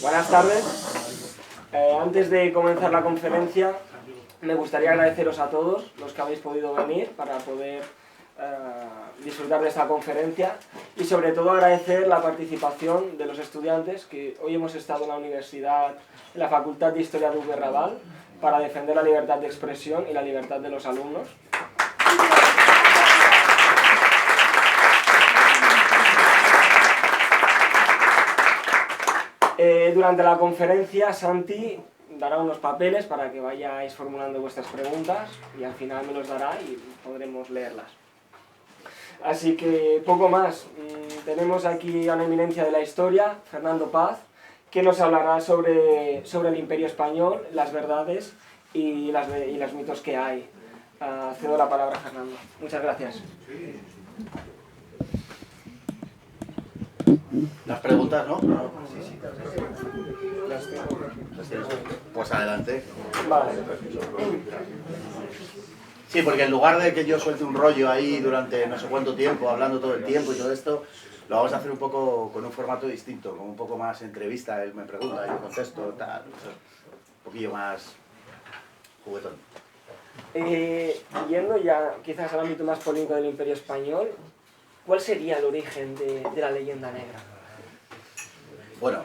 Buenas tardes. Antes de comenzar la conferencia, me gustaría agradeceros a todos los que habéis podido venir para poder disfrutar de esta conferencia y sobre todo agradecer la participación de los estudiantes que hoy hemos estado en la universidad, en la Facultad de Historia de UB Raval, para defender la libertad de expresión y la libertad de los alumnos. Durante la conferencia, Santi dará unos papeles para que vayáis formulando vuestras preguntas y al final me los dará y podremos leerlas. Así que poco más. Tenemos aquí a una eminencia de la historia, Fernando Paz, que nos hablará sobre el Imperio Español, las verdades y los mitos que hay. Cedo la palabra a Fernando. Muchas gracias. Las preguntas, ¿no? Sí, las tengo. Pues adelante. Vale. Sí, porque en lugar de que yo suelte un rollo ahí durante no sé cuánto tiempo, hablando todo el tiempo y todo esto, lo vamos a hacer un poco con un formato distinto, con un poco más entrevista, él me pregunta, yo contesto, tal, un poquillo más juguetón. Yendo ya quizás al ámbito más polémico del Imperio Español, ¿cuál sería el origen de la leyenda negra? Bueno,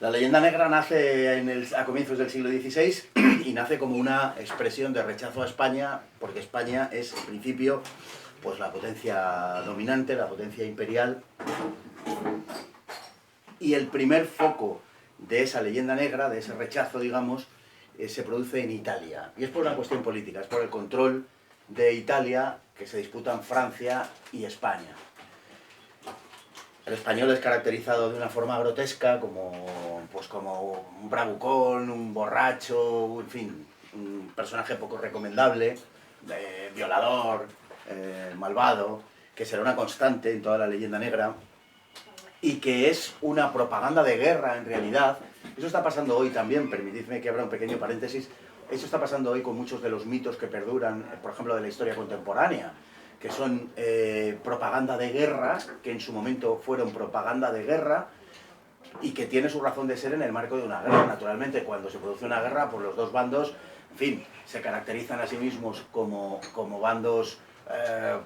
la leyenda negra nace a comienzos del siglo XVI y nace como una expresión de rechazo a España, porque España es, en principio, pues la potencia dominante, la potencia imperial. Y el primer foco de esa leyenda negra, de ese rechazo, digamos, se produce en Italia. Y es por una cuestión política, es por el control de Italia que se disputan Francia y España. El español es caracterizado de una forma grotesca como un bravucón, un borracho, en fin, un personaje poco recomendable, violador, malvado, que será una constante en toda la leyenda negra y que es una propaganda de guerra en realidad. Eso está pasando hoy también, permitidme que abra un pequeño paréntesis, eso está pasando hoy con muchos de los mitos que perduran, por ejemplo, de la historia contemporánea, que son propaganda de guerra, que en su momento fueron propaganda de guerra, y que tiene su razón de ser en el marco de una guerra. Naturalmente, cuando se produce una guerra, pues los dos bandos, en fin, se caracterizan a sí mismos como bandos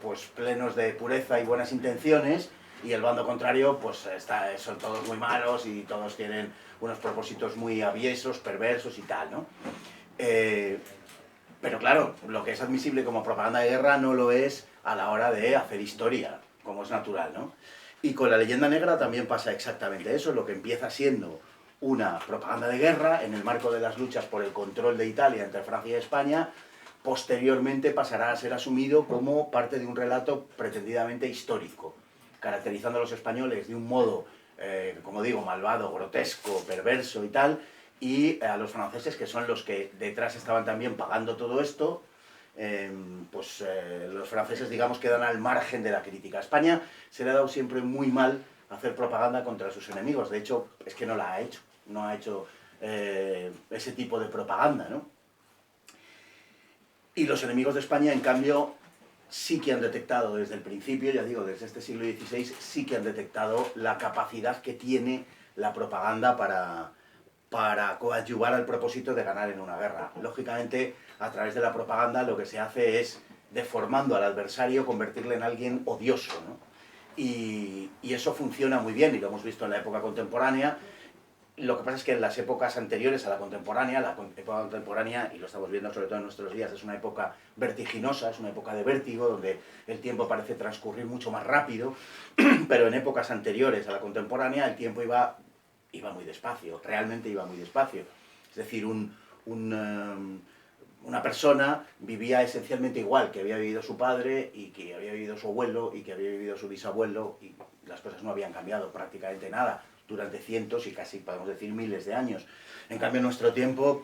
pues plenos de pureza y buenas intenciones, y el bando contrario, pues son todos muy malos y todos tienen unos propósitos muy aviesos, perversos y tal, ¿no? Pero claro, lo que es admisible como propaganda de guerra no lo es a la hora de hacer historia, como es natural, ¿no? Y con la leyenda negra también pasa exactamente eso, lo que empieza siendo una propaganda de guerra en el marco de las luchas por el control de Italia entre Francia y España, posteriormente pasará a ser asumido como parte de un relato pretendidamente histórico, caracterizando a los españoles de un modo, como digo, malvado, grotesco, perverso y tal, y a los franceses, que son los que detrás estaban también pagando todo esto, los franceses, digamos, quedan al margen de la crítica. A España se le ha dado siempre muy mal hacer propaganda contra sus enemigos. De hecho, es que no la ha hecho. No ha hecho ese tipo de propaganda, ¿no? Y los enemigos de España, en cambio, sí que han detectado desde el principio, ya digo, desde este siglo XVI, sí que han detectado la capacidad que tiene la propaganda para coadyuvar al propósito de ganar en una guerra. Lógicamente, a través de la propaganda lo que se hace es, deformando al adversario, convertirle en alguien odioso, ¿no? Y eso funciona muy bien, y lo hemos visto en la época contemporánea. Lo que pasa es que en las épocas anteriores a la época contemporánea, y lo estamos viendo sobre todo en nuestros días, es una época vertiginosa, es una época de vértigo, donde el tiempo parece transcurrir mucho más rápido, pero en épocas anteriores a la contemporánea el tiempo iba muy despacio, realmente iba muy despacio. Es decir, una persona vivía esencialmente igual que había vivido su padre y que había vivido su abuelo y que había vivido su bisabuelo, y las cosas no habían cambiado prácticamente nada durante cientos y casi podemos decir miles de años. En cambio, en nuestro tiempo,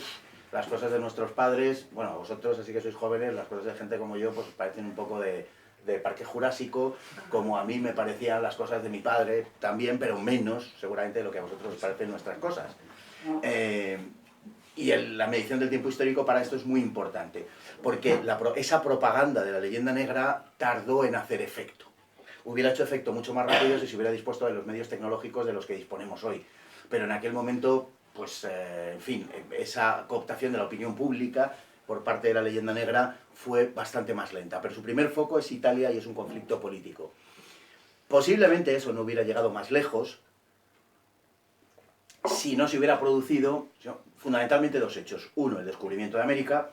las cosas de nuestros padres, bueno, vosotros así que sois jóvenes, las cosas de gente como yo, pues os parecen un poco de Parque Jurásico, como a mí me parecían las cosas de mi padre también, pero menos seguramente de lo que a vosotros os parecen nuestras cosas. Y la medición del tiempo histórico para esto es muy importante, porque esa propaganda de la leyenda negra tardó en hacer efecto. Hubiera hecho efecto mucho más rápido si se hubiera dispuesto de los medios tecnológicos de los que disponemos hoy. pero en aquel momento, pues, en fin, esa cooptación de la opinión pública por parte de la leyenda negra fue bastante más lenta. Pero su primer foco es Italia y es un conflicto político. Posiblemente eso no hubiera llegado más lejos si no se hubiera producido fundamentalmente dos hechos. Uno, el descubrimiento de América,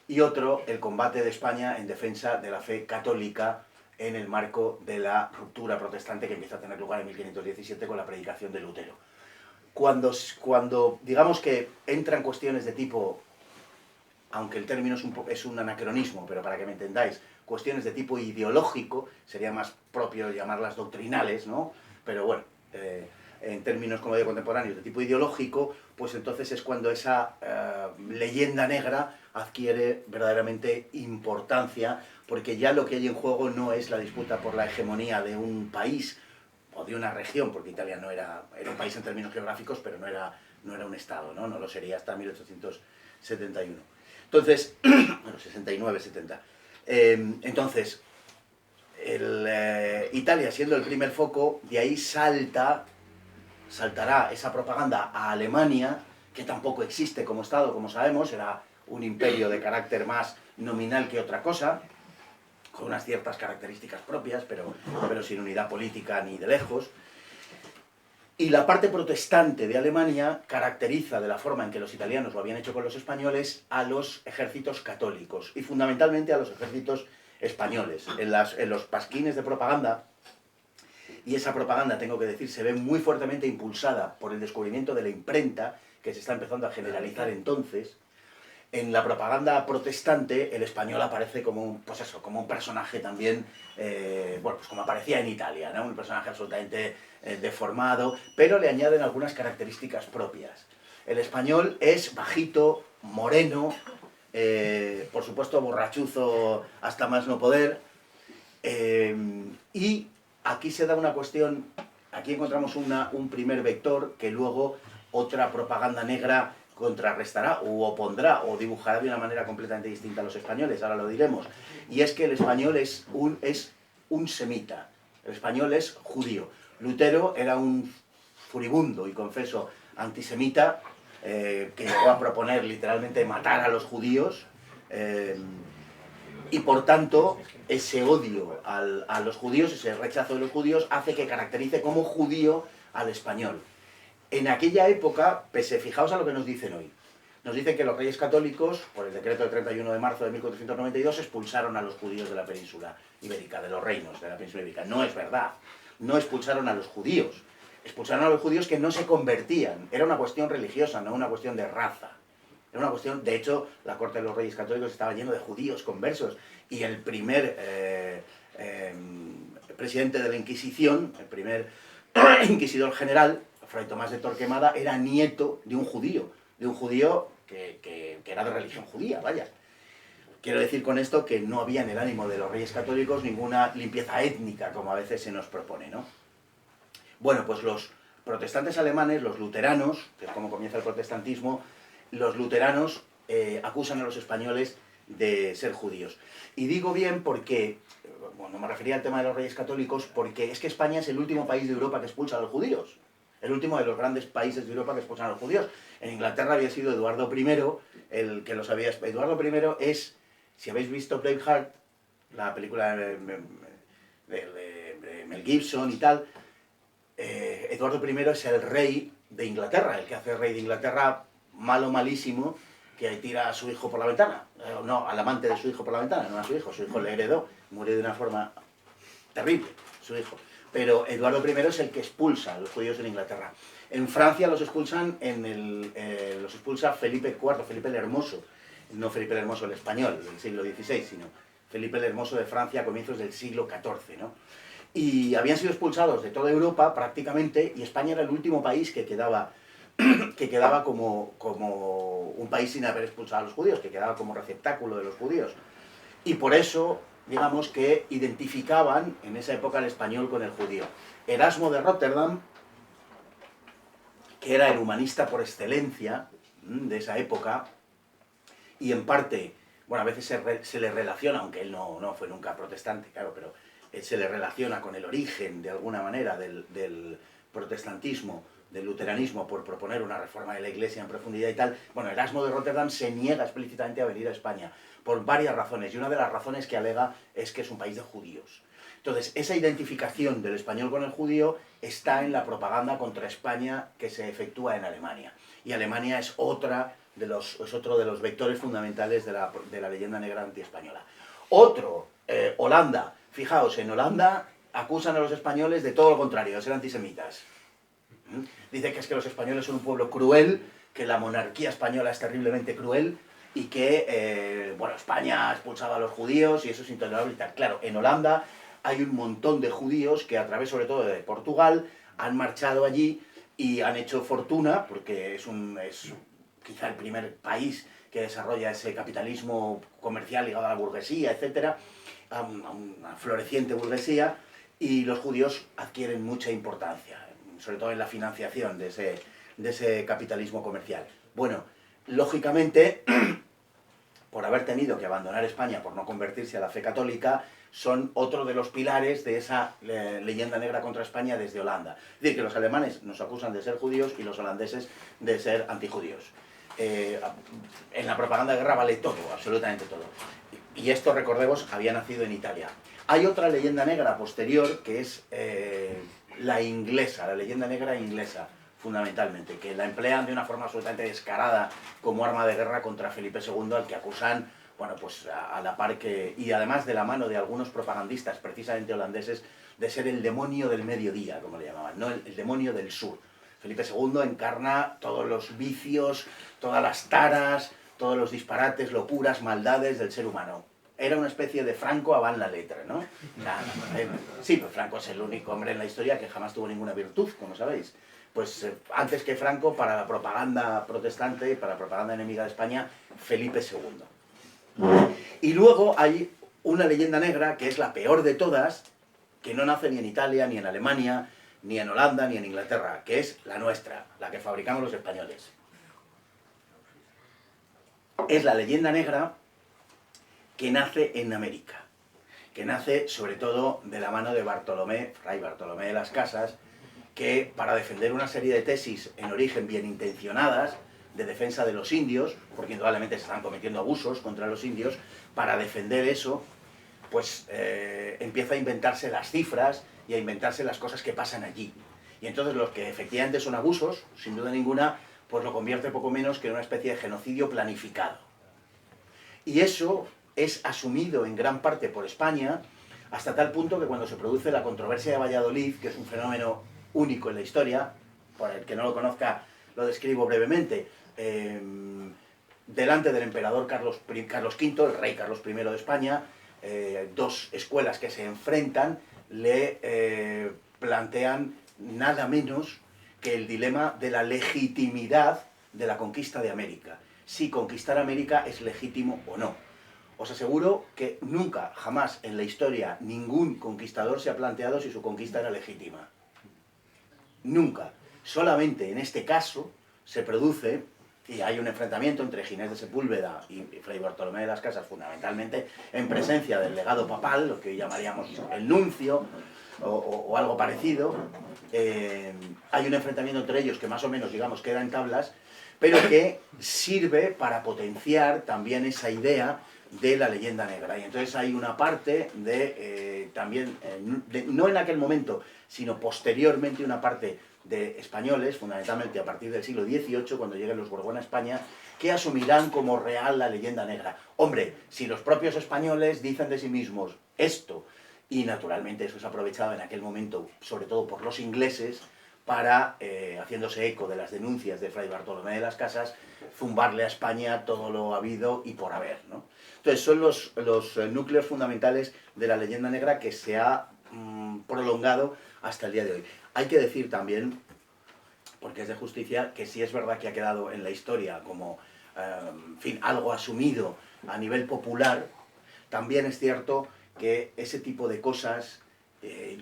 y otro, el combate de España en defensa de la fe católica en el marco de la ruptura protestante que empieza a tener lugar en 1517 con la predicación de Lutero. Cuando digamos que entran cuestiones de tipo, aunque el término es un anacronismo, pero para que me entendáis, cuestiones de tipo ideológico, sería más propio llamarlas doctrinales, ¿no? Pero bueno, en términos, como digo, contemporáneos de tipo ideológico, pues entonces es cuando esa leyenda negra adquiere verdaderamente importancia, porque ya lo que hay en juego no es la disputa por la hegemonía de un país o de una región, porque Italia no era un país en términos geográficos, pero no era un estado, ¿no? No lo sería hasta 1871. Entonces, bueno, 69, 70. Entonces, Italia siendo el primer foco, de ahí saltará esa propaganda a Alemania, que tampoco existe como Estado, como sabemos, era un imperio de carácter más nominal que otra cosa, con unas ciertas características propias, pero sin unidad política ni de lejos. Y la parte protestante de Alemania caracteriza de la forma en que los italianos lo habían hecho con los españoles a los ejércitos católicos, y fundamentalmente a los ejércitos españoles. En los pasquines de propaganda, y esa propaganda, tengo que decir, se ve muy fuertemente impulsada por el descubrimiento de la imprenta, que se está empezando a generalizar entonces. En la propaganda protestante, el español aparece como un, pues eso, como un personaje también, bueno, pues como aparecía en Italia, ¿no? Un personaje absolutamente deformado, pero le añaden algunas características propias. El español es bajito, moreno, por supuesto borrachuzo hasta más no poder, y aquí se da una cuestión, aquí encontramos un primer vector que luego otra propaganda negra contrarrestará o opondrá o dibujará de una manera completamente distinta a los españoles, ahora lo diremos, y es que el español es un semita, el español es judío. Lutero era un furibundo y confeso antisemita, que llegó a proponer literalmente matar a los judíos, y por tanto ese odio a los judíos, ese rechazo de los judíos, hace que caracterice como judío al español. En aquella época, fijaos a lo que nos dicen hoy. Nos dicen que los reyes católicos, por el decreto del 31 de marzo de 1492, expulsaron a los judíos de la península ibérica, de los reinos de la península ibérica. No es verdad. No expulsaron a los judíos. Expulsaron a los judíos que no se convertían. Era una cuestión religiosa, no una cuestión de raza. Era una cuestión, de hecho, la corte de los reyes católicos estaba lleno de judíos conversos. Y el primer presidente de la Inquisición, el primer inquisidor general, Fray Tomás de Torquemada, era nieto de un judío que era de religión judía, vaya. Quiero decir con esto que no había en el ánimo de los reyes católicos ninguna limpieza étnica, como a veces se nos propone, ¿no? Bueno, pues los protestantes alemanes, los luteranos, que es como comienza el protestantismo, los luteranos acusan a los españoles de ser judíos. Y digo bien porque, bueno, me refería al tema de los reyes católicos, porque es que España es el último país de Europa que expulsa a los judíos. El último de los grandes países de Europa que expulsan a los judíos. En Inglaterra había sido Eduardo I el que los había... Eduardo I es, si habéis visto Braveheart, la película de Mel Gibson y tal, Eduardo I es el rey de Inglaterra, el que hace rey de Inglaterra malo, malísimo, que tira a su hijo por la ventana. No, al amante de su hijo por la ventana, no a su hijo le heredó, murió de una forma terrible, su hijo. Pero Eduardo I es el que expulsa a los judíos en Inglaterra. En Francia los expulsan los expulsa Felipe IV, Felipe el Hermoso, no Felipe el Hermoso el español del siglo XVI, sino Felipe el Hermoso de Francia a comienzos del siglo XIV, ¿no? Y habían sido expulsados de toda Europa prácticamente, y España era el último país que quedaba como un país sin haber expulsado a los judíos, que quedaba como receptáculo de los judíos. Y por eso, digamos que identificaban en esa época el español con el judío. Erasmo de Rotterdam, que era el humanista por excelencia de esa época, y en parte, bueno, a veces se le relaciona, aunque él no fue nunca protestante, claro, pero se le relaciona con el origen, de alguna manera, del protestantismo del luteranismo por proponer una reforma de la Iglesia en profundidad y tal, bueno, Erasmo de Rotterdam se niega explícitamente a venir a España por varias razones, y una de las razones que alega es que es un país de judíos. Entonces, esa identificación del español con el judío está en la propaganda contra España que se efectúa en Alemania. Y Alemania es otro de los vectores fundamentales de la leyenda negra antiespañola. Otro, Holanda. Fijaos, en Holanda acusan a los españoles de todo lo contrario, de ser antisemitas. Dice que es que los españoles son un pueblo cruel, que la monarquía española es terriblemente cruel y que, bueno, España expulsaba a los judíos y eso es intolerable y tal. Claro, en Holanda hay un montón de judíos que a través sobre todo de Portugal han marchado allí y han hecho fortuna, porque es quizá el primer país que desarrolla ese capitalismo comercial ligado a la burguesía, etcétera, a una floreciente burguesía, y los judíos adquieren mucha importancia, sobre todo en la financiación de ese capitalismo comercial. Bueno, lógicamente, por haber tenido que abandonar España por no convertirse a la fe católica, son otro de los pilares de esa leyenda negra contra España desde Holanda. Es decir, que los alemanes nos acusan de ser judíos y los holandeses de ser antijudíos. En la propaganda de guerra vale todo, absolutamente todo. Y esto, recordemos, había nacido en Italia. Hay otra leyenda negra posterior que es la inglesa, la leyenda negra inglesa, fundamentalmente, que la emplean de una forma absolutamente descarada como arma de guerra contra Felipe II, al que acusan, bueno, pues a la par que, y además de la mano de algunos propagandistas, precisamente holandeses, de ser el demonio del mediodía, como le llamaban, ¿no? El demonio del sur. Felipe II encarna todos los vicios, todas las taras, todos los disparates, locuras, maldades del ser humano. Era una especie de Franco avant la letra, ¿no? Sí, pues Franco es el único hombre en la historia que jamás tuvo ninguna virtud, como sabéis. Pues antes que Franco, para la propaganda protestante, para la propaganda enemiga de España, Felipe II. Y luego hay una leyenda negra, que es la peor de todas, que no nace ni en Italia, ni en Alemania, ni en Holanda, ni en Inglaterra, que es la nuestra, la que fabricamos los españoles. Es la leyenda negra que nace en América, que nace sobre todo de la mano de Fray Bartolomé de las Casas, que para defender una serie de tesis en origen bien intencionadas, de defensa de los indios, porque indudablemente se están cometiendo abusos contra los indios, para defender eso, pues empieza a inventarse las cifras y a inventarse las cosas que pasan allí. Y entonces los que efectivamente son abusos, sin duda ninguna, pues lo convierte poco menos que en una especie de genocidio planificado. Y eso es asumido en gran parte por España, hasta tal punto que cuando se produce la controversia de Valladolid, que es un fenómeno único en la historia, por el que no lo conozca lo describo brevemente, delante del emperador Carlos V, el rey Carlos I de España, dos escuelas que se enfrentan le plantean nada menos que el dilema de la legitimidad de la conquista de América. Si conquistar América es legítimo o no. Os aseguro que nunca, jamás en la historia, ningún conquistador se ha planteado si su conquista era legítima. Nunca. Solamente en este caso se produce, y hay un enfrentamiento entre Ginés de Sepúlveda y Fray Bartolomé de las Casas, fundamentalmente en presencia del legado papal, lo que hoy llamaríamos el nuncio, o algo parecido. Hay un enfrentamiento entre ellos que más o menos, digamos, queda en tablas, pero que sirve para potenciar también esa idea de la leyenda negra. Y entonces hay una parte de, también, no en aquel momento, sino posteriormente una parte de españoles, fundamentalmente a partir del siglo XVIII, cuando lleguen los Borbón a España, que asumirán como real la leyenda negra. Hombre, si los propios españoles dicen de sí mismos esto, y naturalmente eso es aprovechado en aquel momento, sobre todo por los ingleses, para, haciéndose eco de las denuncias de Fray Bartolomé de las Casas, zumbarle a España todo lo habido y por haber, ¿no? Entonces son los núcleos fundamentales de la leyenda negra que se ha prolongado hasta el día de hoy. Hay que decir también, porque es de justicia, que sí es verdad que ha quedado en la historia como, en fin, algo asumido a nivel popular, también es cierto que ese tipo de cosas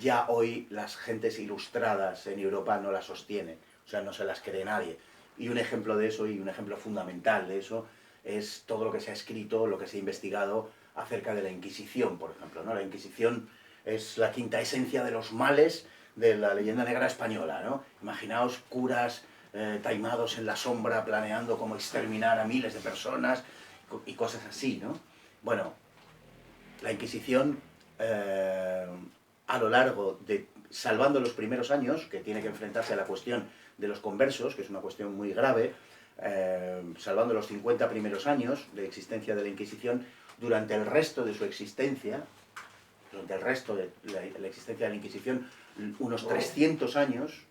ya hoy las gentes ilustradas en Europa no las sostienen, o sea, no se las cree nadie. Y un ejemplo de eso, y un ejemplo fundamental de eso, es todo lo que se ha escrito, lo que se ha investigado acerca de la Inquisición, por ejemplo, ¿no? La Inquisición es la quinta esencia de los males de la leyenda negra española, ¿no? Imaginaos curas taimados en la sombra planeando cómo exterminar a miles de personas y cosas así, ¿no? Bueno, la Inquisición a lo largo de, salvando los primeros años, que tiene que enfrentarse a la cuestión de los conversos, que es una cuestión muy grave, salvando los 50 primeros años de existencia de la Inquisición, durante el resto de su existencia, durante el resto de la existencia de la Inquisición, unos 300 años,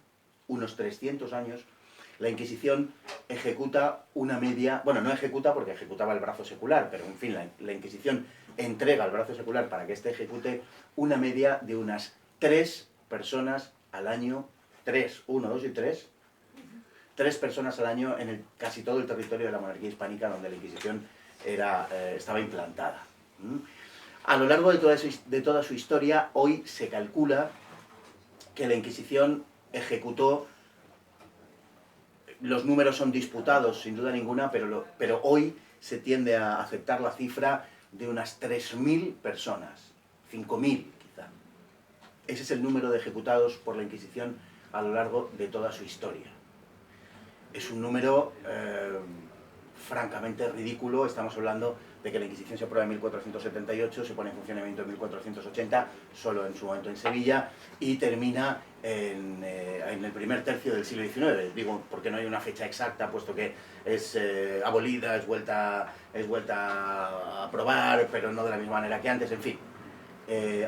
la Inquisición ejecuta una media, bueno, no ejecuta porque ejecutaba el brazo secular, pero en fin, la Inquisición entrega el brazo secular para que éste ejecute una media de unas 3 personas al año, 3, 1, 2 y 3, 3 personas al año en casi todo el territorio de la monarquía hispánica donde la Inquisición estaba implantada. A lo largo de toda su historia, hoy se calcula que la Inquisición ejecutó, los números son disputados sin duda ninguna, pero hoy se tiende a aceptar la cifra de unas 3.000 personas, 5.000 quizá. Ese es el número de ejecutados por la Inquisición a lo largo de toda su historia. Es un número francamente ridículo. Estamos hablando de que la Inquisición se aprueba en 1478, se pone en funcionamiento en 1480, solo en su momento en Sevilla, y termina en el primer tercio del siglo XIX. Digo, porque no hay una fecha exacta, puesto que es abolida, es vuelta a aprobar, pero no de la misma manera que antes, en fin.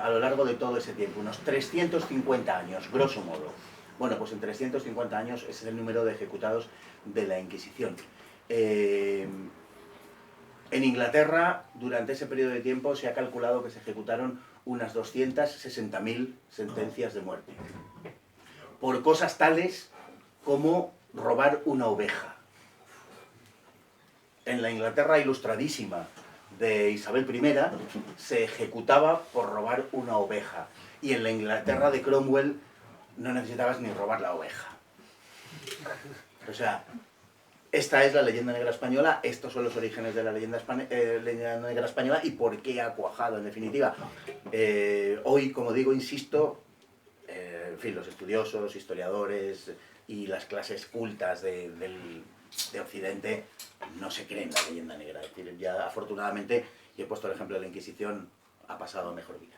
A lo largo de todo ese tiempo, unos 350 años, grosso modo. Bueno, pues en 350 años ese es el número de ejecutados de la Inquisición. En Inglaterra, durante ese periodo de tiempo, se ha calculado que se ejecutaron unas 260.000 sentencias de muerte. Por cosas tales como robar una oveja. En la Inglaterra ilustradísima de Isabel I, se ejecutaba por robar una oveja. Y en la Inglaterra de Cromwell no necesitabas ni robar la oveja. O sea, esta es la leyenda negra española, estos son los orígenes de la leyenda negra española y por qué ha cuajado, en definitiva. Hoy, como digo, insisto, en fin, los estudiosos, historiadores y las clases cultas de Occidente no se creen la leyenda negra. Es decir, ya afortunadamente, y he puesto el ejemplo de la Inquisición, ha pasado a mejor vida.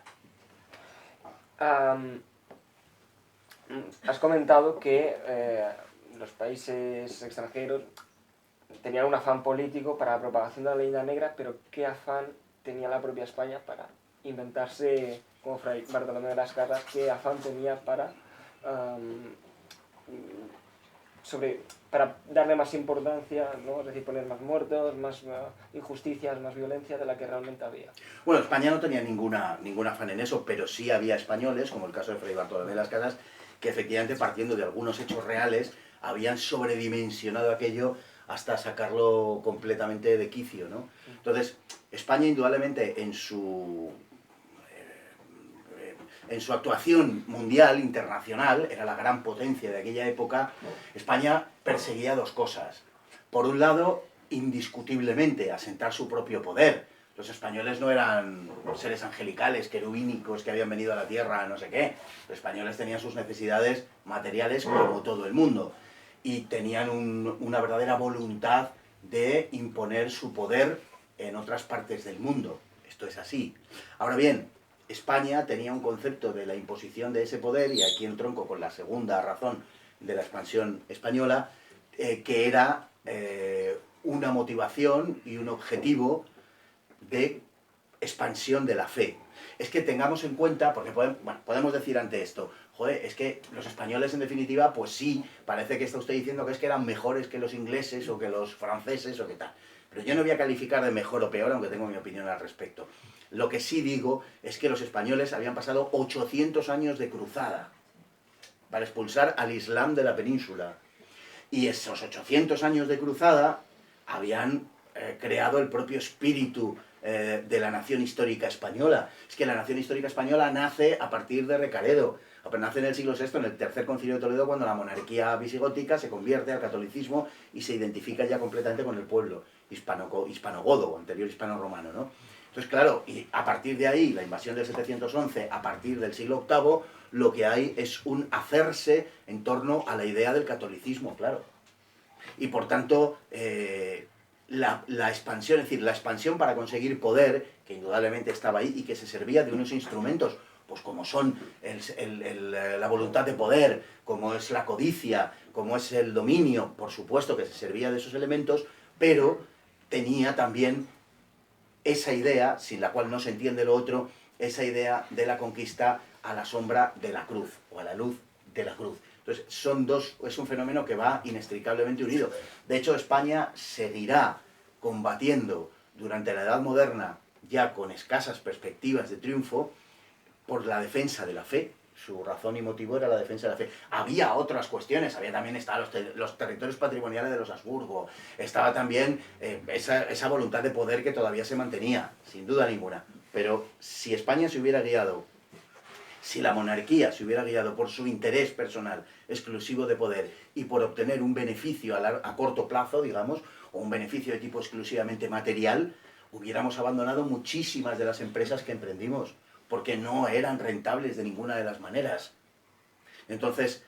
Has comentado que los países extranjeros tenían un afán político para la propagación de la leyenda negra, pero ¿qué afán tenía la propia España para inventarse, como Fray Bartolomé de las Casas, qué afán tenía para darle más importancia, ¿no? Es decir, poner más muertos, más injusticias, más violencia de la que realmente había? Bueno, España no tenía ningún afán en eso, pero sí había españoles, como el caso de Fray Bartolomé de las Casas, que efectivamente, partiendo de algunos hechos reales, habían sobredimensionado aquello hasta sacarlo completamente de quicio, ¿no? Entonces, España indudablemente en su actuación mundial, internacional, era la gran potencia de aquella época. España perseguía dos cosas. Por un lado, indiscutiblemente, asentar su propio poder. Los españoles no eran seres angelicales, querubínicos, que habían venido a la tierra, no sé qué. Los españoles tenían sus necesidades materiales como todo el mundo. Y tenían una verdadera voluntad de imponer su poder en otras partes del mundo. Esto es así. Ahora bien, España tenía un concepto de la imposición de ese poder, y aquí entronco con la segunda razón de la expansión española, que era una motivación y un objetivo de expansión de la fe. Es que tengamos en cuenta, porque podemos decir ante esto, joder, es que los españoles en definitiva, pues sí, parece que está usted diciendo que es que eran mejores que los ingleses o que los franceses o que tal. Pero yo no voy a calificar de mejor o peor, aunque tengo mi opinión al respecto. Lo que sí digo es que los españoles habían pasado 800 años de cruzada para expulsar al Islam de la península. Y esos 800 años de cruzada habían creado el propio espíritu de la nación histórica española. Es que la nación histórica española nace a partir de Recaredo. Nace en el siglo VI, en el tercer concilio de Toledo, cuando la monarquía visigótica se convierte al catolicismo y se identifica ya completamente con el pueblo hispanogodo, anterior hispano-romano, ¿no? Entonces, claro, y a partir de ahí, la invasión del 711, a partir del siglo VIII, lo que hay es un hacerse en torno a la idea del catolicismo, claro. Y por tanto, la expansión, es decir, la expansión para conseguir poder, que indudablemente estaba ahí y que se servía de unos instrumentos, pues como son la voluntad de poder, como es la codicia, como es el dominio, por supuesto que se servía de esos elementos, pero tenía también esa idea, sin la cual no se entiende lo otro, esa idea de la conquista a la sombra de la cruz, o a la luz de la cruz. Entonces, es un fenómeno que va inextricablemente unido. De hecho, España seguirá combatiendo durante la Edad Moderna, ya con escasas perspectivas de triunfo, por la defensa de la fe. Su razón y motivo era la defensa de la fe. Había otras cuestiones, también estaban los territorios patrimoniales de los Habsburgo, estaba también esa voluntad de poder que todavía se mantenía, sin duda ninguna. Pero si España se hubiera guiado, si la monarquía se hubiera guiado por su interés personal exclusivo de poder y por obtener un beneficio a corto plazo, digamos, o un beneficio de tipo exclusivamente material, hubiéramos abandonado muchísimas de las empresas que emprendimos, porque no eran rentables de ninguna de las maneras. Entonces,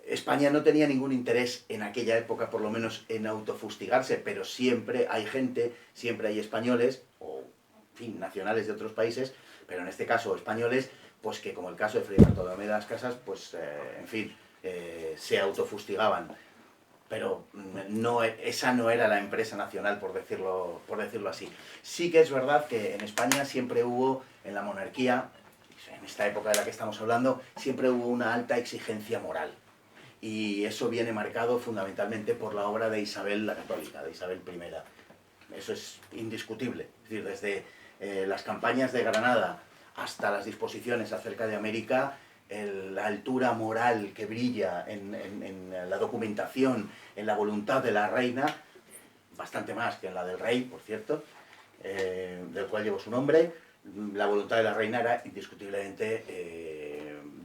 España no tenía ningún interés en aquella época, por lo menos, en autofustigarse, pero siempre hay gente, siempre hay españoles, o, en fin, nacionales de otros países, pero en este caso españoles, pues que como el caso de Fray Bartolomé de las Casas, pues, en fin, se autofustigaban. Pero no, esa no era la empresa nacional, por decirlo así. Sí que es verdad que en España siempre hubo, en la monarquía, en esta época de la que estamos hablando, siempre hubo una alta exigencia moral. Y eso viene marcado fundamentalmente por la obra de Isabel la Católica, de Isabel I. Eso es indiscutible. Es decir, desde las campañas de Granada hasta las disposiciones acerca de América, la altura moral que brilla en la documentación, en la voluntad de la reina, bastante más que en la del rey, por cierto, del cual llevo su nombre, la voluntad de la reina era indiscutiblemente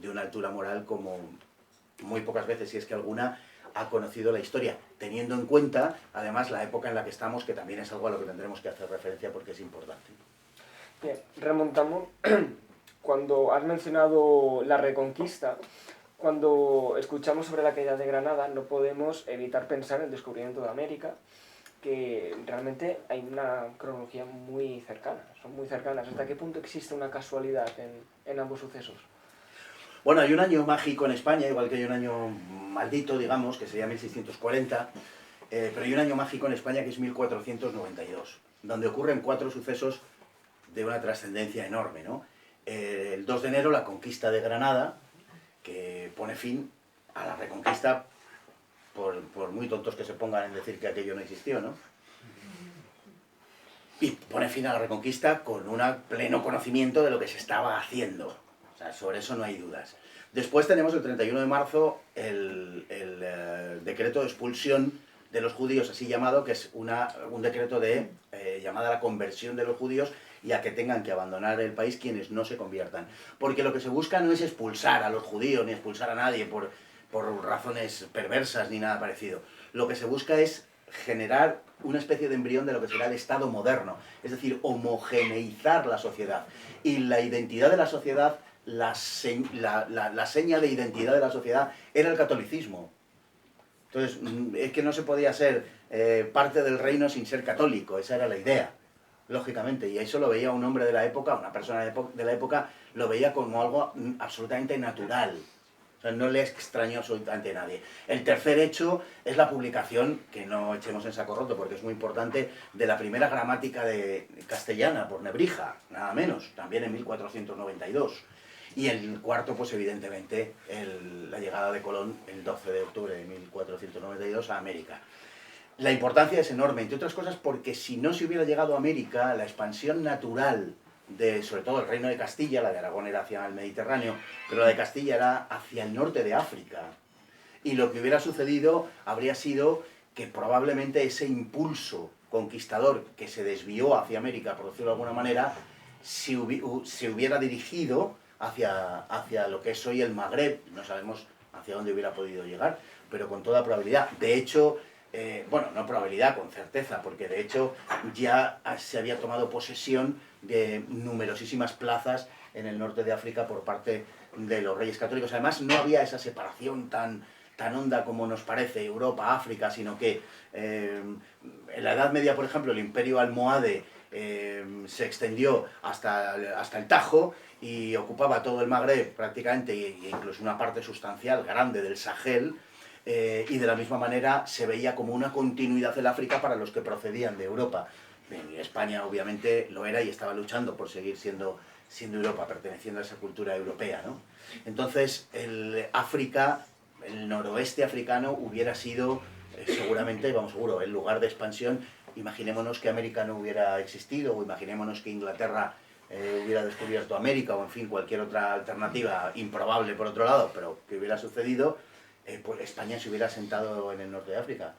de una altura moral como muy pocas veces, si es que alguna, ha conocido la historia, teniendo en cuenta, además, la época en la que estamos, que también es algo a lo que tendremos que hacer referencia porque es importante. Bien, remontamos. Cuando has mencionado la Reconquista, cuando escuchamos sobre la caída de Granada, no podemos evitar pensar en el descubrimiento de América, que realmente hay una cronología muy cercana, son muy cercanas. ¿Hasta qué punto existe una casualidad en ambos sucesos? Bueno, hay un año mágico en España, igual que hay un año maldito, digamos, que sería 1640, pero hay un año mágico en España que es 1492, donde ocurren 4 sucesos de una trascendencia enorme, ¿no? El 2 de enero, la conquista de Granada, que pone fin a la Reconquista, por muy tontos que se pongan en decir que aquello no existió, ¿no? Y pone fin a la Reconquista con un pleno conocimiento de lo que se estaba haciendo. O sea, sobre eso no hay dudas. Después tenemos el 31 de marzo el decreto de expulsión de los judíos, así llamado, que es un decreto de llamada a la conversión de los judíos y a que tengan que abandonar el país quienes no se conviertan. Porque lo que se busca no es expulsar a los judíos ni expulsar a nadie por razones perversas ni nada parecido. Lo que se busca es generar una especie de embrión de lo que será el Estado moderno, es decir, homogeneizar la sociedad. Y la identidad de la sociedad, la seña de identidad de la sociedad era el catolicismo. Entonces, es que no se podía ser parte del reino sin ser católico, esa era la idea, lógicamente, y eso lo veía un hombre de la época, una persona de la época, lo veía como algo absolutamente natural. O sea, no le extrañó absolutamente a nadie. El tercer hecho es la publicación, que no echemos en saco roto porque es muy importante, de la primera gramática castellana por Nebrija, nada menos, también en 1492. Y el cuarto, pues evidentemente, la llegada de Colón el 12 de octubre de 1492 a América. La importancia es enorme, entre otras cosas porque si no se hubiera llegado a América, la expansión natural sobre todo el reino de Castilla, la de Aragón era hacia el Mediterráneo, pero la de Castilla era hacia el norte de África. Y lo que hubiera sucedido habría sido que probablemente ese impulso conquistador que se desvió hacia América, por decirlo de alguna manera, se hubiera dirigido hacia lo que es hoy el Magreb. No sabemos hacia dónde hubiera podido llegar, pero con toda probabilidad. De hecho, bueno, no probabilidad, con certeza, porque de hecho ya se había tomado posesión de numerosísimas plazas en el norte de África por parte de los reyes católicos. Además, no había esa separación tan honda como nos parece Europa, África, sino que en la Edad Media, por ejemplo, el imperio almohade se extendió hasta el Tajo y ocupaba todo el Magreb prácticamente, e incluso una parte sustancial, grande del Sahel, y de la misma manera se veía como una continuidad del África para los que procedían de Europa. Y España obviamente lo era y estaba luchando por seguir siendo Europa, perteneciendo a esa cultura europea, ¿no? Entonces, el noroeste africano hubiera sido seguramente, vamos seguro, el lugar de expansión. Imaginémonos que América no hubiera existido, o imaginémonos que Inglaterra hubiera descubierto América, o en fin, cualquier otra alternativa, improbable por otro lado, pero que hubiera sucedido, pues España se hubiera asentado en el norte de África.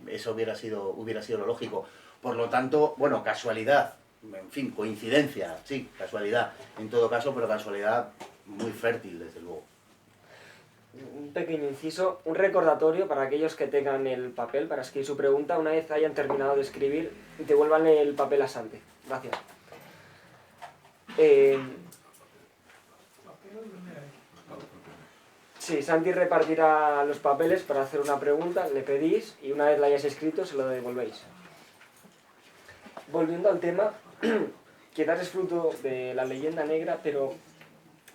Eso hubiera sido lo lógico. Por lo tanto, bueno, casualidad, en fin, coincidencia, sí, casualidad en todo caso, pero casualidad muy fértil, desde luego. Un pequeño inciso, un recordatorio para aquellos que tengan el papel para escribir su pregunta. Una vez hayan terminado de escribir, devuelvan el papel a Santi. Gracias. Sí, Santi repartirá los papeles para hacer una pregunta, le pedís y una vez la hayáis escrito se lo devolvéis. Volviendo al tema, quizás es fruto de la leyenda negra, pero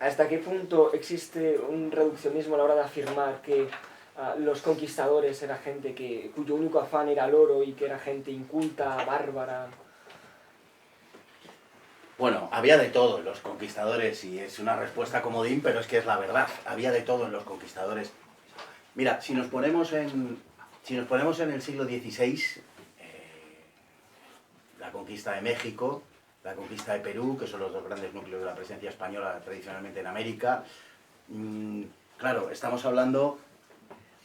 ¿hasta qué punto existe un reduccionismo a la hora de afirmar que los conquistadores era gente cuyo único afán era el oro y que era gente inculta, bárbara? Bueno, había de todo en los conquistadores, y es una respuesta comodín, pero es que es la verdad. Había de todo en los conquistadores. Mira, si nos ponemos en el siglo XVI, la conquista de México, la conquista de Perú, que son los dos grandes núcleos de la presencia española tradicionalmente en América, claro, estamos hablando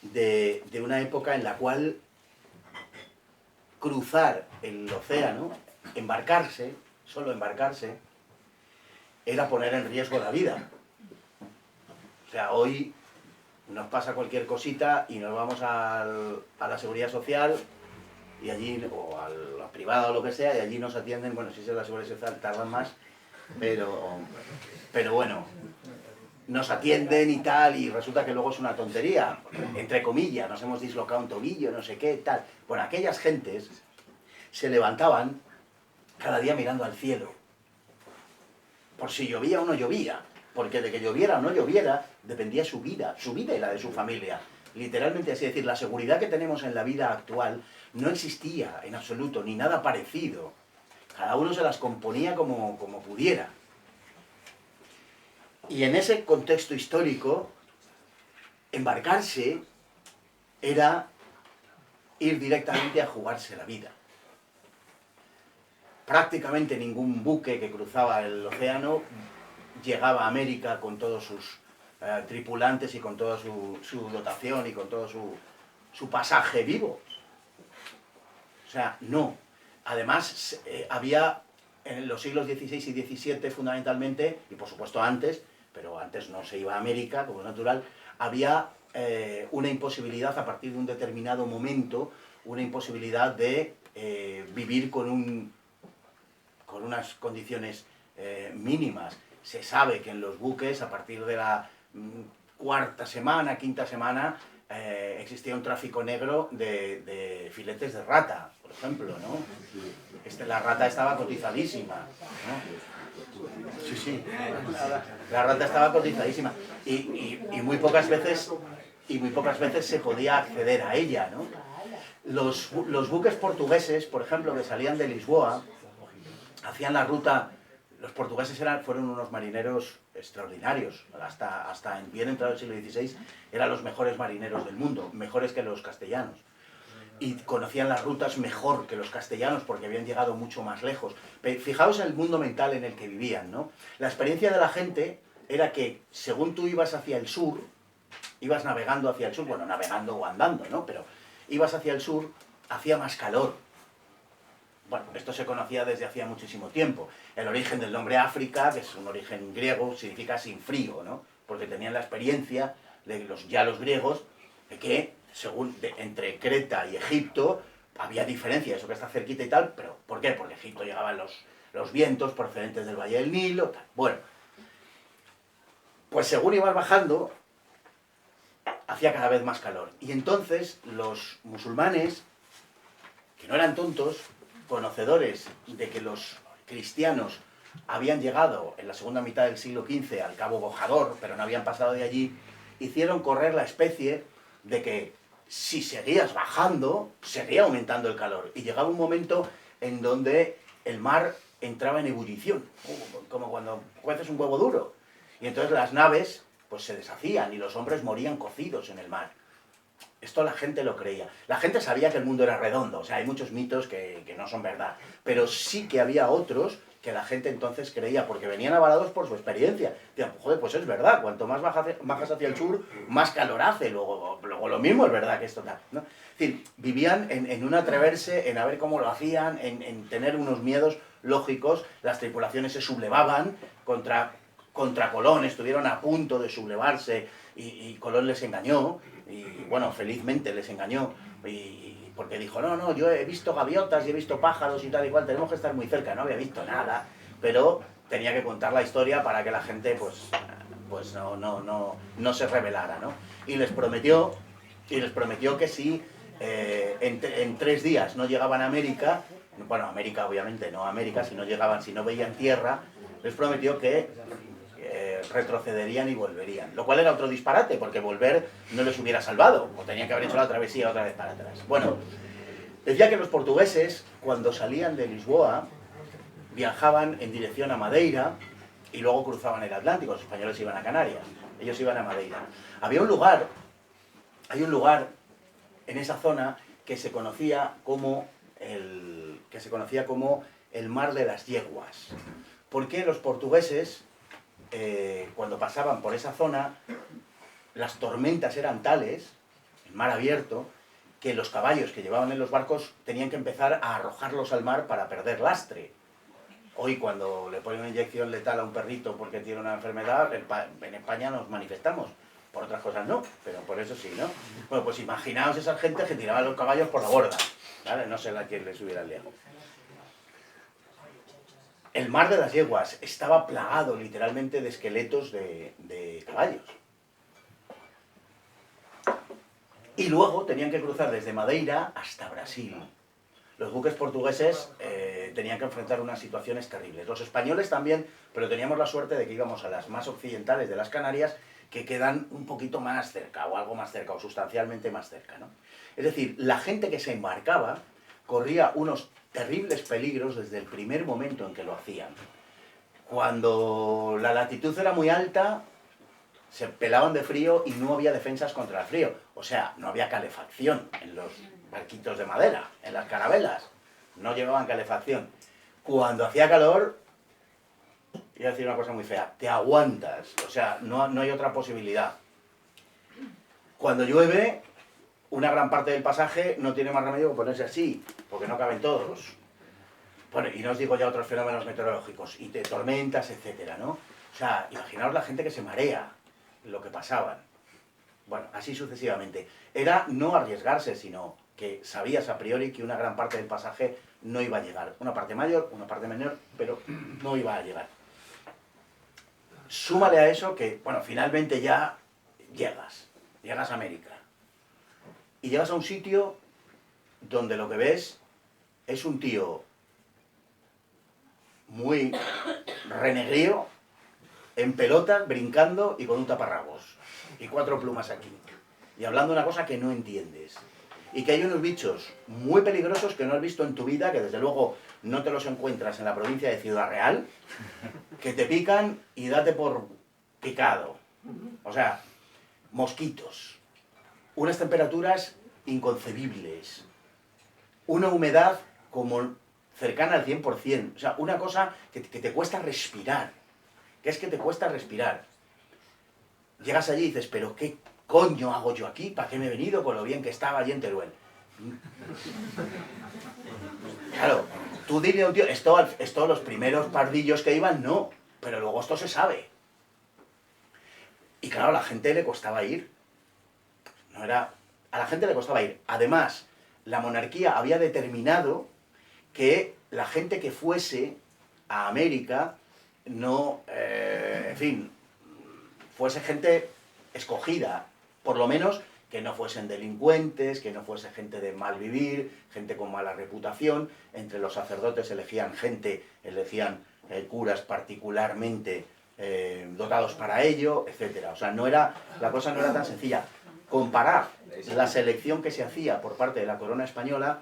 de una época en la cual cruzar el océano, embarcarse, solo embarcarse, era poner en riesgo la vida. O sea, hoy nos pasa cualquier cosita y nos vamos a la seguridad social y allí, o a la privada o lo que sea, y allí nos atienden. Bueno, si es la seguridad social tardan más, pero bueno, nos atienden y tal, y resulta que luego es una tontería, entre comillas, nos hemos dislocado un tobillo, no sé qué, tal. Bueno, aquellas gentes se levantaban cada día mirando al cielo, por si llovía o no llovía, porque de que lloviera o no lloviera dependía su vida y la de su familia. Literalmente así, es decir, la seguridad que tenemos en la vida actual no existía en absoluto, ni nada parecido. Cada uno se las componía como pudiera. Y en ese contexto histórico, embarcarse era ir directamente a jugarse la vida. Prácticamente ningún buque que cruzaba el océano llegaba a América con todos sus tripulantes y con toda su dotación y con todo su pasaje vivo. O sea, no. Además, había en los siglos XVI y XVII fundamentalmente, y por supuesto antes, pero antes no se iba a América, como es natural, había una imposibilidad a partir de un determinado momento, una imposibilidad de vivir con unas condiciones mínimas. Se sabe que en los buques, a partir de la quinta semana, existía un tráfico negro de filetes de rata, por ejemplo, ¿no? La rata estaba cotizadísima, ¿no? Sí, la rata estaba cotizadísima y muy pocas veces se podía acceder a ella, ¿no? Los buques portugueses, por ejemplo, que salían de Lisboa, hacían la ruta. Los portugueses fueron unos marineros extraordinarios. Hasta bien entrado el siglo XVI eran los mejores marineros del mundo, mejores que los castellanos. Y conocían las rutas mejor que los castellanos porque habían llegado mucho más lejos. Fijaos en el mundo mental en el que vivían, ¿no? La experiencia de la gente era que según tú ibas hacia el sur, ibas navegando hacia el sur, bueno, navegando o andando, ¿no? Pero ibas hacia el sur, hacía más calor. Bueno, esto se conocía desde hacía muchísimo tiempo. El origen del nombre África, que es un origen griego, significa sin frío, ¿no? Porque tenían la experiencia de los griegos de que, entre Creta y Egipto, había diferencia, eso que está cerquita y tal, pero ¿por qué? Porque a Egipto llegaban los vientos procedentes del Valle del Nilo, tal. Bueno, Pues según ibas bajando, hacía cada vez más calor. Y entonces los musulmanes, que no eran tontos, conocedores de que los cristianos habían llegado en la segunda mitad del siglo XV al Cabo Bojador, pero no habían pasado de allí, hicieron correr la especie de que si seguías bajando, seguía aumentando el calor. Y llegaba un momento en donde el mar entraba en ebullición, como cuando cueces un huevo duro. Y entonces las naves pues se deshacían y los hombres morían cocidos en el mar. Esto la gente lo creía. La gente sabía que el mundo era redondo, o sea, hay muchos mitos que no son verdad, pero sí que había otros que la gente entonces creía, porque venían avalados por su experiencia. Decían, joder, pues es verdad, cuanto más bajas hacia el sur, más calor hace, luego lo mismo es verdad que esto tal, ¿no? Es decir, vivían en un atreverse, en a ver cómo lo hacían, en tener unos miedos lógicos, las tripulaciones se sublevaban contra Colón, estuvieron a punto de sublevarse y Colón les engañó, y bueno, felizmente les engañó, porque dijo, no, yo he visto gaviotas y he visto pájaros y tal y cual, tenemos que estar muy cerca, no había visto nada, pero tenía que contar la historia para que la gente pues no se rebelara, ¿no? Y les prometió que si en 3 días no llegaban a América, bueno, América obviamente, no a América, si no llegaban, si no veían tierra, les prometió que retrocederían y volverían. Lo cual era otro disparate, porque volver no les hubiera salvado, o tenían que haber hecho la travesía otra vez para atrás. Bueno, decía que los portugueses, cuando salían de Lisboa, viajaban en dirección a Madeira y luego cruzaban el Atlántico. Los españoles iban a Canarias, ellos iban a Madeira. Hay un lugar en esa zona que se conocía como el Mar de las Yeguas, porque los portugueses, cuando pasaban por esa zona, las tormentas eran tales, el mar abierto, que los caballos que llevaban en los barcos tenían que empezar a arrojarlos al mar para perder lastre. Hoy, cuando le ponen una inyección letal a un perrito porque tiene una enfermedad, en España nos manifestamos. Por otras cosas no, pero por eso sí, ¿no? Bueno, pues imaginaos esa gente que tiraba los caballos por la borda, ¿vale? No sé a quién les hubiera liado. El Mar de las Yeguas estaba plagado literalmente de esqueletos de caballos. Y luego tenían que cruzar desde Madeira hasta Brasil. Los buques portugueses tenían que enfrentar unas situaciones terribles. Los españoles también, pero teníamos la suerte de que íbamos a las más occidentales de las Canarias, que quedan un poquito más cerca, o algo más cerca, o sustancialmente más cerca, ¿no? Es decir, la gente que se embarcaba corría unos terribles peligros desde el primer momento en que lo hacían. Cuando la latitud era muy alta, se pelaban de frío y no había defensas contra el frío. O sea, no había calefacción en los barquitos de madera, en las carabelas. No llevaban calefacción. Cuando hacía calor, iba a decir una cosa muy fea, te aguantas. O sea, no hay otra posibilidad. Cuando llueve, una gran parte del pasaje no tiene más remedio que ponerse así, porque no caben todos. Bueno, y no os digo ya otros fenómenos meteorológicos, y de tormentas, etcétera, ¿no? O sea, imaginaos la gente que se marea, lo que pasaban. Bueno, así sucesivamente. Era no arriesgarse, sino que sabías a priori que una gran parte del pasaje no iba a llegar. Una parte mayor, una parte menor, pero no iba a llegar. Súmale a eso que, bueno, finalmente ya llegas a América. Y llegas a un sitio donde lo que ves es un tío muy renegrío, en pelotas, brincando y con un taparrabos. Y 4 plumas aquí. Y hablando de una cosa que no entiendes. Y que hay unos bichos muy peligrosos que no has visto en tu vida, que desde luego no te los encuentras en la provincia de Ciudad Real, que te pican y date por picado. O sea, mosquitos. Unas temperaturas inconcebibles. Una humedad como cercana al 100%. O sea, una cosa que te cuesta respirar. Que es que te cuesta respirar. Llegas allí y dices, pero ¿qué coño hago yo aquí? ¿Para qué me he venido con lo bien que estaba allí en Teruel? Claro, tú dile a un tío, esto los primeros pardillos que iban, no, pero luego esto se sabe. Y claro, a la gente le costaba ir. A la gente le costaba ir. Además, la monarquía había determinado que la gente que fuese a América no, en fin, fuese gente escogida, por lo menos que no fuesen delincuentes, que no fuese gente de mal vivir, gente con mala reputación. Entre los sacerdotes elegían curas particularmente dotados para ello, etc. O sea, la cosa no era tan sencilla. Comparar la selección que se hacía por parte de la corona española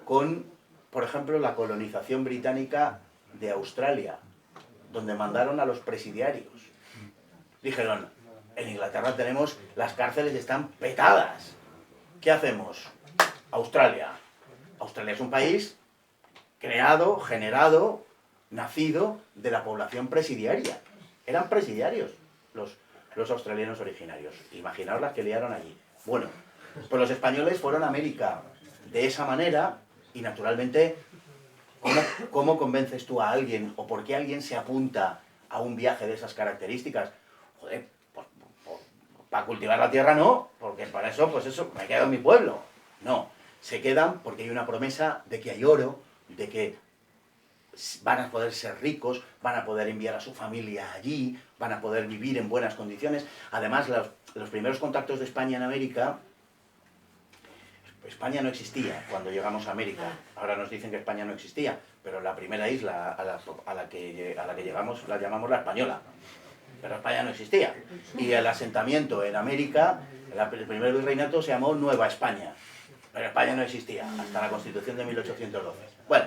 con, por ejemplo, la colonización británica de Australia, donde mandaron a los presidiarios. Dijeron, en Inglaterra las cárceles están petadas. ¿Qué hacemos? Australia. Australia es un país creado, generado, nacido de la población presidiaria. Eran presidiarios los australianos originarios. Imaginaos las que liaron allí. Bueno, pues los españoles fueron a América de esa manera y naturalmente, ¿cómo convences tú a alguien o por qué alguien se apunta a un viaje de esas características? Joder, para cultivar la tierra no, porque para eso, pues eso, me quedo en mi pueblo. No, se quedan porque hay una promesa de que hay oro, de que van a poder ser ricos, van a poder enviar a su familia allí, van a poder vivir en buenas condiciones. Además, los primeros contactos de España en América, España no existía cuando llegamos a América. Ahora nos dicen que España no existía, pero la primera isla a la que llegamos la llamamos la Española. Pero España no existía. Y el asentamiento en América, el primer virreinato se llamó Nueva España. Pero España no existía, hasta la Constitución de 1812. Bueno,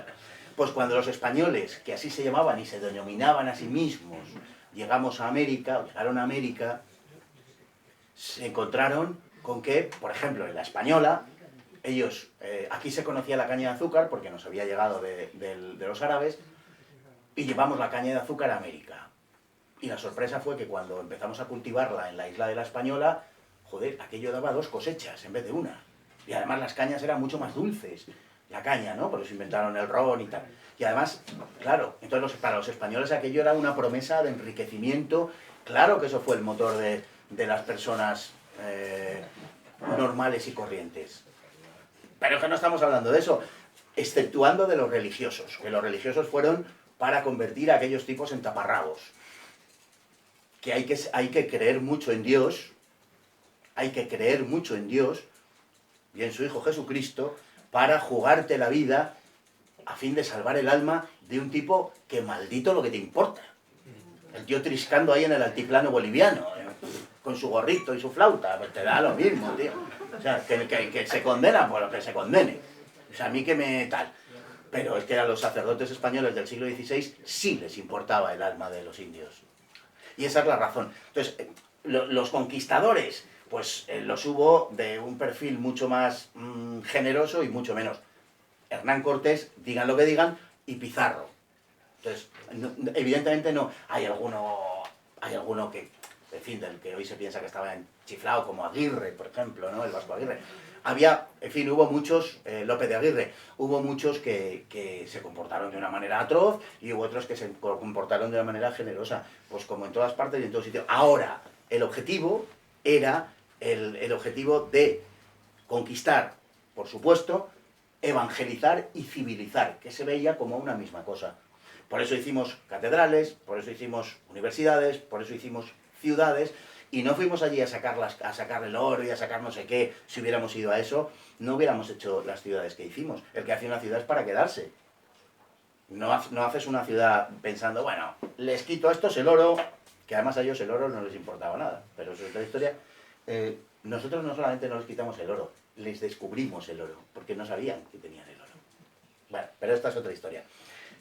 pues cuando los españoles, que así se llamaban y se denominaban a sí mismos, llegaron a América, se encontraron con que, por ejemplo, en la Española, ellos, aquí se conocía la caña de azúcar, porque nos había llegado de los árabes, y llevamos la caña de azúcar a América. Y la sorpresa fue que cuando empezamos a cultivarla en la isla de la Española, joder, aquello daba 2 cosechas en vez de una. Y además las cañas eran mucho más dulces. La caña, ¿no? Por eso inventaron el ron y tal. Y además, claro, entonces para los españoles aquello era una promesa de enriquecimiento. Claro que eso fue el motor de las personas normales y corrientes. Pero es que no estamos hablando de eso, exceptuando de los religiosos, que los religiosos fueron para convertir a aquellos tipos en taparrabos. Que hay que creer mucho en Dios, hay que creer mucho en Dios y en su Hijo Jesucristo para jugarte la vida a fin de salvar el alma de un tipo que maldito lo que te importa. El tío triscando ahí en el altiplano boliviano, con su gorrito y su flauta, pues te da lo mismo, tío. O sea, que se condena por lo que se condene. O sea, a mí que me tal. Pero es que a los sacerdotes españoles del siglo XVI sí les importaba el alma de los indios. Y esa es la razón. Entonces, los conquistadores, pues los hubo de un perfil mucho más generoso y mucho menos. Hernán Cortés, digan lo que digan, y Pizarro. Entonces, evidentemente no. Hay alguno que, en fin, del que hoy se piensa que estaba enchiflado, como Aguirre, por ejemplo, ¿no? El Vasco Aguirre. Hubo muchos, López de Aguirre, hubo muchos que se comportaron de una manera atroz y hubo otros que se comportaron de una manera generosa, pues como en todas partes y en todos sitios. Ahora, el objetivo era el objetivo de conquistar, por supuesto, evangelizar y civilizar, que se veía como una misma cosa. Por eso hicimos catedrales, por eso hicimos universidades, por eso hicimos ciudades, y no fuimos allí a sacar el oro y a sacar no sé qué. Si hubiéramos ido a eso, no hubiéramos hecho las ciudades que hicimos. El que hace una ciudad es para quedarse. No haces una ciudad pensando, bueno, les quito a estos el oro, que además a ellos el oro no les importaba nada, pero eso es otra historia. Nosotros no solamente no les quitamos el oro, les descubrimos el oro, porque no sabían que tenían el oro. Bueno, pero esta es otra historia.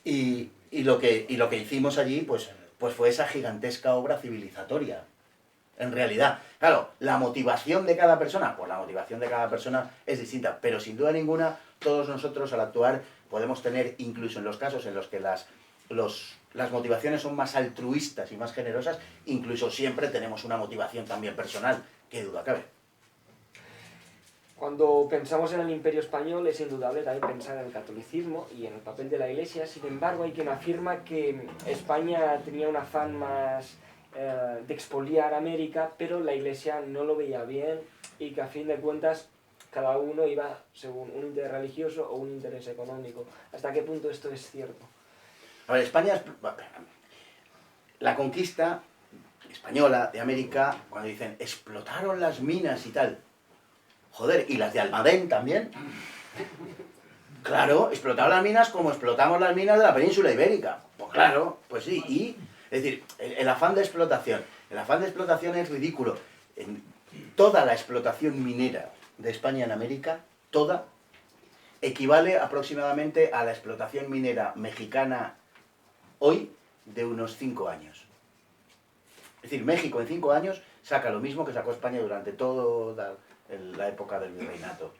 Y lo que hicimos allí, pues fue esa gigantesca obra civilizatoria. En realidad, claro, la motivación de cada persona, pues la motivación de cada persona es distinta, pero sin duda ninguna, todos nosotros al actuar podemos tener, incluso en los casos en los que las motivaciones son más altruistas y más generosas, incluso siempre tenemos una motivación también personal, qué duda cabe. Cuando pensamos en el Imperio Español es indudable también pensar en el catolicismo y en el papel de la Iglesia. Sin embargo, hay quien afirma que España tenía un afán más de expoliar América, pero la Iglesia no lo veía bien y que a fin de cuentas cada uno iba según un interés religioso o un interés económico. ¿Hasta qué punto esto es cierto? A ver, España, la conquista española, de América, cuando dicen, explotaron las minas y tal. Joder, ¿y las de Almadén también? Claro, explotaron las minas como explotamos las minas de la península ibérica. Pues claro, pues sí, y... Es decir, el afán de explotación. El afán de explotación es ridículo. En toda la explotación minera de España en América, toda, equivale aproximadamente a la explotación minera mexicana hoy de unos 5 años. Es decir, México en 5 años saca lo mismo que sacó España durante toda la época del virreinato.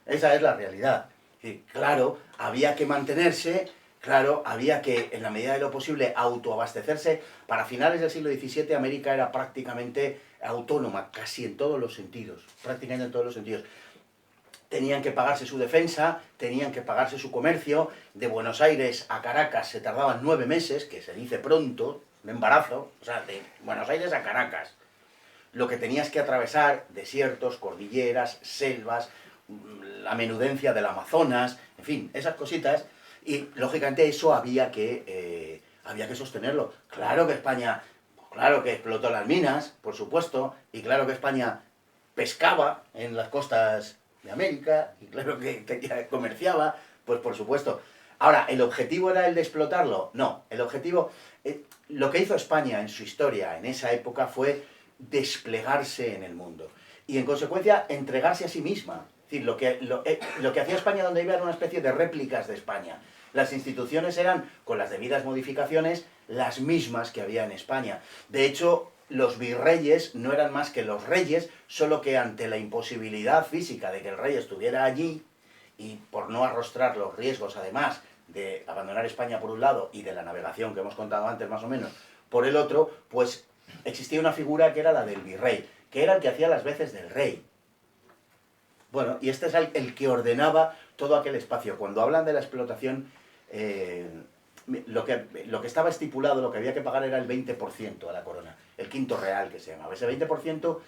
Esa es la realidad. Es decir, claro, había que mantenerse, claro, había que, en la medida de lo posible, autoabastecerse. Para finales del siglo XVII, América era prácticamente autónoma, casi en todos los sentidos, prácticamente en todos los sentidos. Tenían que pagarse su defensa, tenían que pagarse su comercio. De Buenos Aires a Caracas se tardaban 9 meses, que se dice pronto, un embarazo, o sea, de Buenos Aires a Caracas. Lo que tenías que atravesar, desiertos, cordilleras, selvas, la menudencia del Amazonas, en fin, esas cositas, y lógicamente eso había que sostenerlo. Claro que España, claro que explotó las minas, por supuesto, y claro que España pescaba en las costas de América, y claro que comerciaba, pues por supuesto. Ahora, ¿el objetivo era el de explotarlo? No, el objetivo, lo que hizo España en su historia en esa época fue desplegarse en el mundo y en consecuencia entregarse a sí misma. Es decir, lo que hacía España donde iba era una especie de réplicas de España. Las instituciones eran, con las debidas modificaciones, las mismas que había en España. De hecho, los virreyes no eran más que los reyes, solo que ante la imposibilidad física de que el rey estuviera allí, y por no arrostrar los riesgos, además, de abandonar España por un lado y de la navegación que hemos contado antes más o menos por el otro, pues existía una figura que era la del virrey, que era el que hacía las veces del rey. Bueno, y este es el que ordenaba todo aquel espacio. Cuando hablan de la explotación, lo que estaba estipulado, lo que había que pagar era el 20% a la corona, el quinto real que se llamaba. Ese 20%,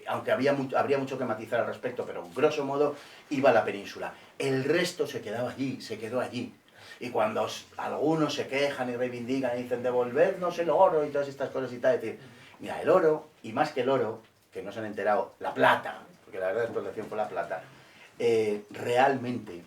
aunque habría mucho que matizar al respecto, pero grosso modo iba a la península. El resto se quedaba allí, se quedó allí. Y cuando algunos se quejan y reivindican y dicen devolvernos el oro y todas estas cosas y tal, es decir, mira, el oro, y más que el oro, que no se han enterado, la plata, porque la verdad explotación fue la plata, realmente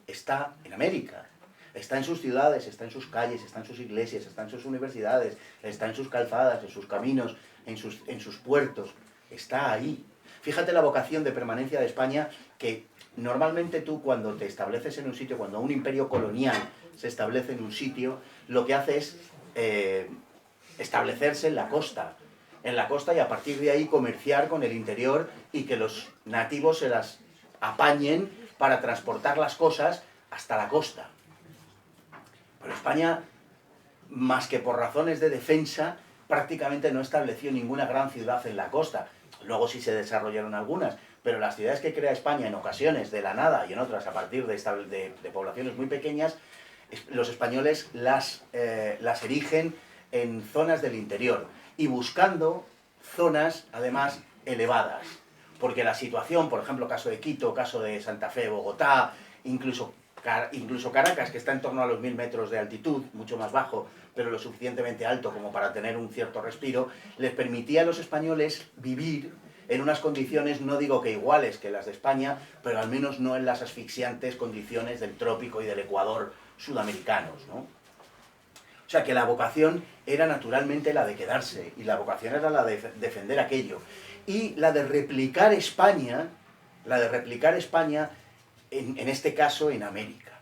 está en América. Está en sus ciudades, está en sus calles, está en sus iglesias, está en sus universidades, está en sus calzadas, en sus caminos, en sus puertos. Está ahí. Fíjate la vocación de permanencia de España, que normalmente tú cuando te estableces en un sitio, cuando un imperio colonial se establece en un sitio, lo que hace es establecerse en la costa y a partir de ahí comerciar con el interior y que los nativos se las apañen para transportar las cosas hasta la costa. Pero España, más que por razones de defensa, prácticamente no estableció ninguna gran ciudad en la costa. Luego sí se desarrollaron algunas, pero las ciudades que crea España en ocasiones de la nada y en otras a partir de poblaciones muy pequeñas, los españoles las erigen en zonas del interior y buscando zonas, además, elevadas. Porque la situación, por ejemplo, caso de Quito, caso de Santa Fe, Bogotá, incluso Caracas, que está en torno a los 1000 metros de altitud, mucho más bajo, pero lo suficientemente alto como para tener un cierto respiro, les permitía a los españoles vivir en unas condiciones, no digo que iguales que las de España, pero al menos no en las asfixiantes condiciones del trópico y del Ecuador sudamericanos, ¿no? O sea que la vocación era naturalmente la de quedarse, y la vocación era la de defender aquello. Y la de replicar España, en este caso en América.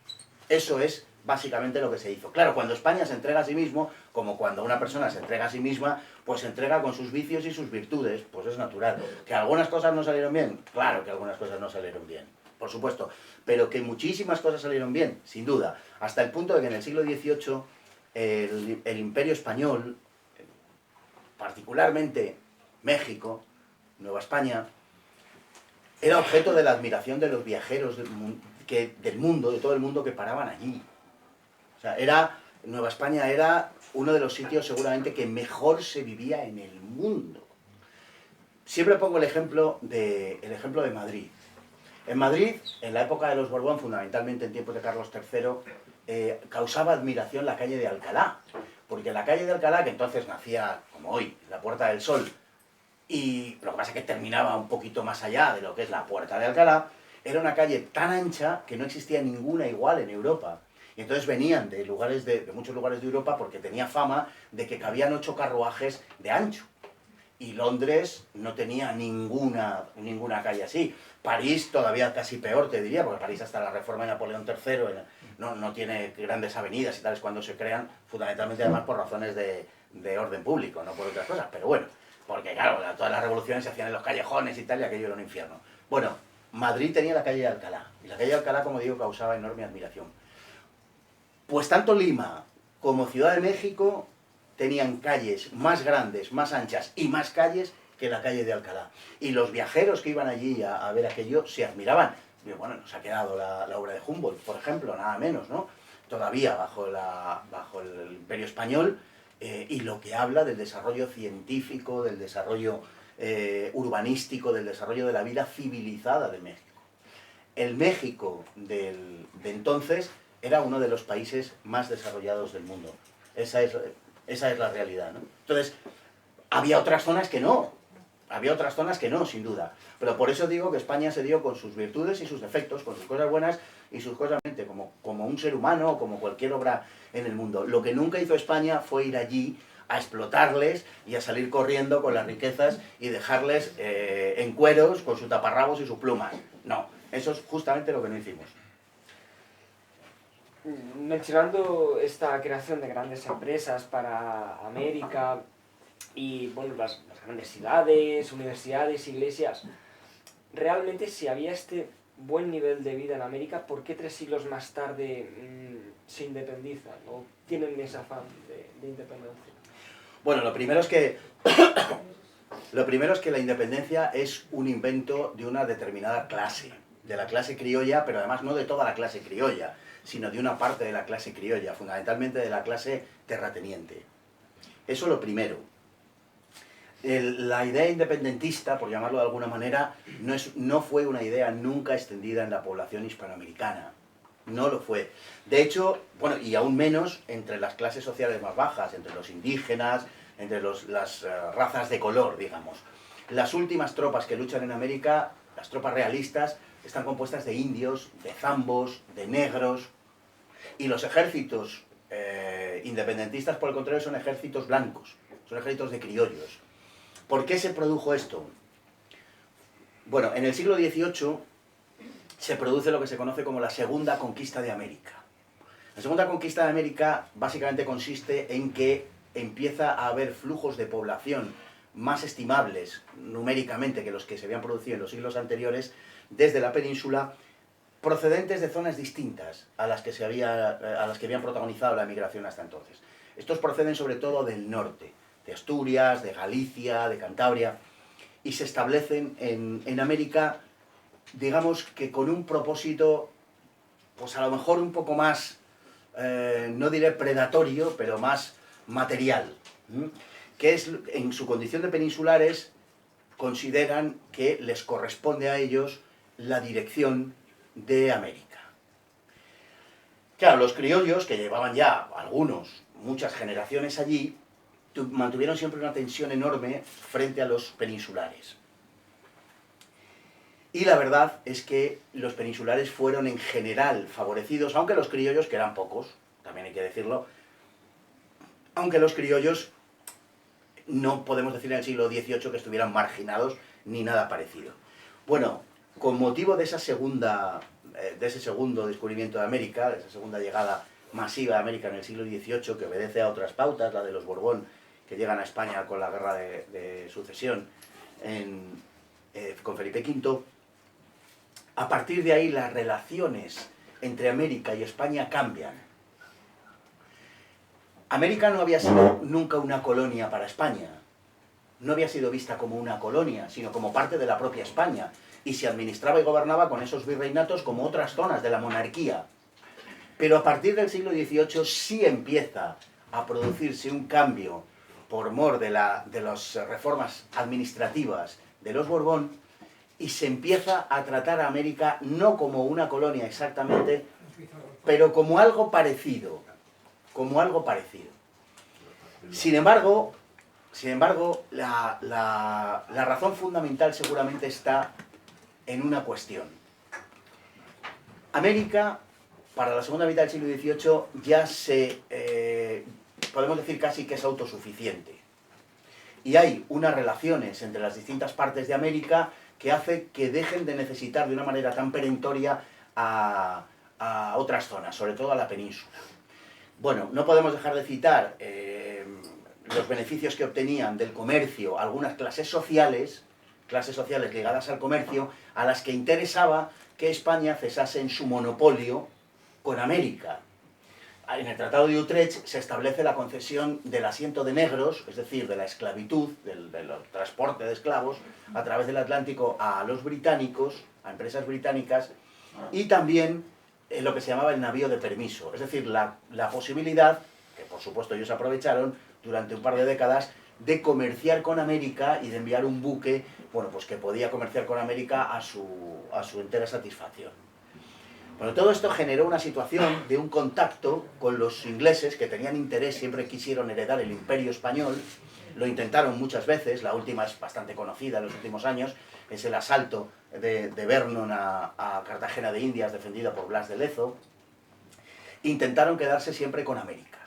Eso es básicamente lo que se hizo. Claro, cuando España se entrega a sí mismo, como cuando una persona se entrega a sí misma, pues se entrega con sus vicios y sus virtudes, pues es natural. ¿Que algunas cosas no salieron bien? Claro que algunas cosas no salieron bien, por supuesto, pero que muchísimas cosas salieron bien, sin duda, hasta el punto de que en el siglo XVIII el Imperio Español, particularmente México, Nueva España, era objeto de la admiración de los viajeros del mundo, de todo el mundo que paraban allí. O sea, Nueva España era uno de los sitios seguramente que mejor se vivía en el mundo. Siempre pongo el ejemplo de Madrid. En Madrid, en la época de los Borbón, fundamentalmente en tiempos de Carlos III, causaba admiración la calle de Alcalá, porque la calle de Alcalá, que entonces nacía como hoy, la Puerta del Sol, y lo que pasa es que terminaba un poquito más allá de lo que es la Puerta de Alcalá, era una calle tan ancha que no existía ninguna igual en Europa. Y entonces venían de muchos lugares de Europa porque tenía fama de que cabían 8 carruajes de ancho. Y Londres no tenía ninguna calle así. París todavía casi peor, te diría, porque París hasta la reforma de Napoleón III no tiene grandes avenidas y tales cuando se crean, fundamentalmente además por razones de orden público, no por otras cosas. Pero bueno, porque claro, todas las revoluciones se hacían en los callejones y tal, y aquello era un infierno. Bueno, Madrid tenía la calle de Alcalá, y la calle de Alcalá, como digo, causaba enorme admiración. Pues tanto Lima como Ciudad de México tenían calles más grandes, más anchas y más calles que la calle de Alcalá. Y los viajeros que iban allí a ver aquello se admiraban. Y bueno, nos ha quedado la obra de Humboldt, por ejemplo, nada menos, ¿no? Todavía bajo el Imperio Español, y lo que habla del desarrollo científico, del desarrollo urbanístico, del desarrollo de la vida civilizada de México. El México de entonces era uno de los países más desarrollados del mundo. Esa es la realidad, ¿no? Entonces, había otras zonas que no, sin duda. Pero por eso digo que España se dio con sus virtudes y sus defectos, con sus cosas buenas y sus cosas como un ser humano o como cualquier obra en el mundo. Lo que nunca hizo España fue ir allí a explotarles y a salir corriendo con las riquezas y dejarles en cueros con sus taparrabos y sus plumas. No, eso es justamente lo que no hicimos. Mencionando esta creación de grandes empresas para América y bueno, las grandes ciudades, universidades, iglesias, realmente si había este buen nivel de vida en América, ¿por qué 3 siglos más tarde se independizan o tienen ese afán de independencia? Bueno, lo primero es que la independencia es un invento de una determinada clase, de la clase criolla, pero además no de toda la clase criolla, sino de una parte de la clase criolla, fundamentalmente de la clase terrateniente. Eso es lo primero. La idea independentista, por llamarlo de alguna manera, no fue una idea nunca extendida en la población hispanoamericana. No lo fue. De hecho, bueno, y aún menos entre las clases sociales más bajas, entre los indígenas, entre las razas de color, digamos. Las últimas tropas que luchan en América, las tropas realistas, están compuestas de indios, de zambos, de negros, y los ejércitos independentistas, por el contrario, son ejércitos blancos, son ejércitos de criollos. ¿Por qué se produjo esto? Bueno, en el siglo XVIII se produce lo que se conoce como la Segunda Conquista de América. La Segunda Conquista de América básicamente consiste en que empieza a haber flujos de población más estimables numéricamente que los que se habían producido en los siglos anteriores desde la península, procedentes de zonas distintas a las que habían protagonizado la emigración hasta entonces. Estos proceden sobre todo del norte, de Asturias, de Galicia, de Cantabria, y se establecen en América, digamos que con un propósito, pues a lo mejor un poco más, no diré predatorio, pero más material, que es, en su condición de peninsulares, consideran que les corresponde a ellos la dirección de América. Claro, los criollos, que llevaban ya muchas generaciones allí, mantuvieron siempre una tensión enorme frente a los peninsulares. Y la verdad es que los peninsulares fueron en general favorecidos, aunque los criollos, que eran pocos, también hay que decirlo, aunque los criollos no podemos decir en el siglo XVIII que estuvieran marginados ni nada parecido. Bueno, con motivo de ese segundo descubrimiento de América, de esa segunda llegada masiva a América en el siglo XVIII, que obedece a otras pautas, la de los Borbón, que llegan a España con la guerra de sucesión con Felipe V, a partir de ahí las relaciones entre América y España cambian. América no había sido nunca una colonia para España, no había sido vista como una colonia, sino como parte de la propia España, y se administraba y gobernaba con esos virreinatos como otras zonas de la monarquía. Pero a partir del siglo XVIII sí empieza a producirse un cambio por mor de las reformas administrativas de los Borbón, y se empieza a tratar a América no como una colonia exactamente, pero como algo parecido, Sin embargo, Sin embargo, la razón fundamental seguramente está en una cuestión. América, para la segunda mitad del siglo XVIII, ya podemos decir casi que es autosuficiente. Y hay unas relaciones entre las distintas partes de América que hace que dejen de necesitar de una manera tan perentoria a otras zonas, sobre todo a la península. Bueno, no podemos dejar de citar los beneficios que obtenían del comercio algunas clases sociales ligadas al comercio, a las que interesaba que España cesase en su monopolio con América. En el Tratado de Utrecht se establece la concesión del asiento de negros, es decir, de la esclavitud, del transporte de esclavos, a través del Atlántico a los británicos, a empresas británicas, y también lo que se llamaba el navío de permiso, es decir, la posibilidad, que por supuesto ellos aprovecharon durante un par de décadas, de comerciar con América y de enviar un buque, bueno, pues que podía comerciar con América a su entera satisfacción. Bueno, todo esto generó una situación de un contacto con los ingleses que tenían interés, siempre quisieron heredar el imperio español, lo intentaron muchas veces, la última es bastante conocida en los últimos años, es el asalto de Vernon a Cartagena de Indias, defendida por Blas de Lezo. Intentaron quedarse siempre con América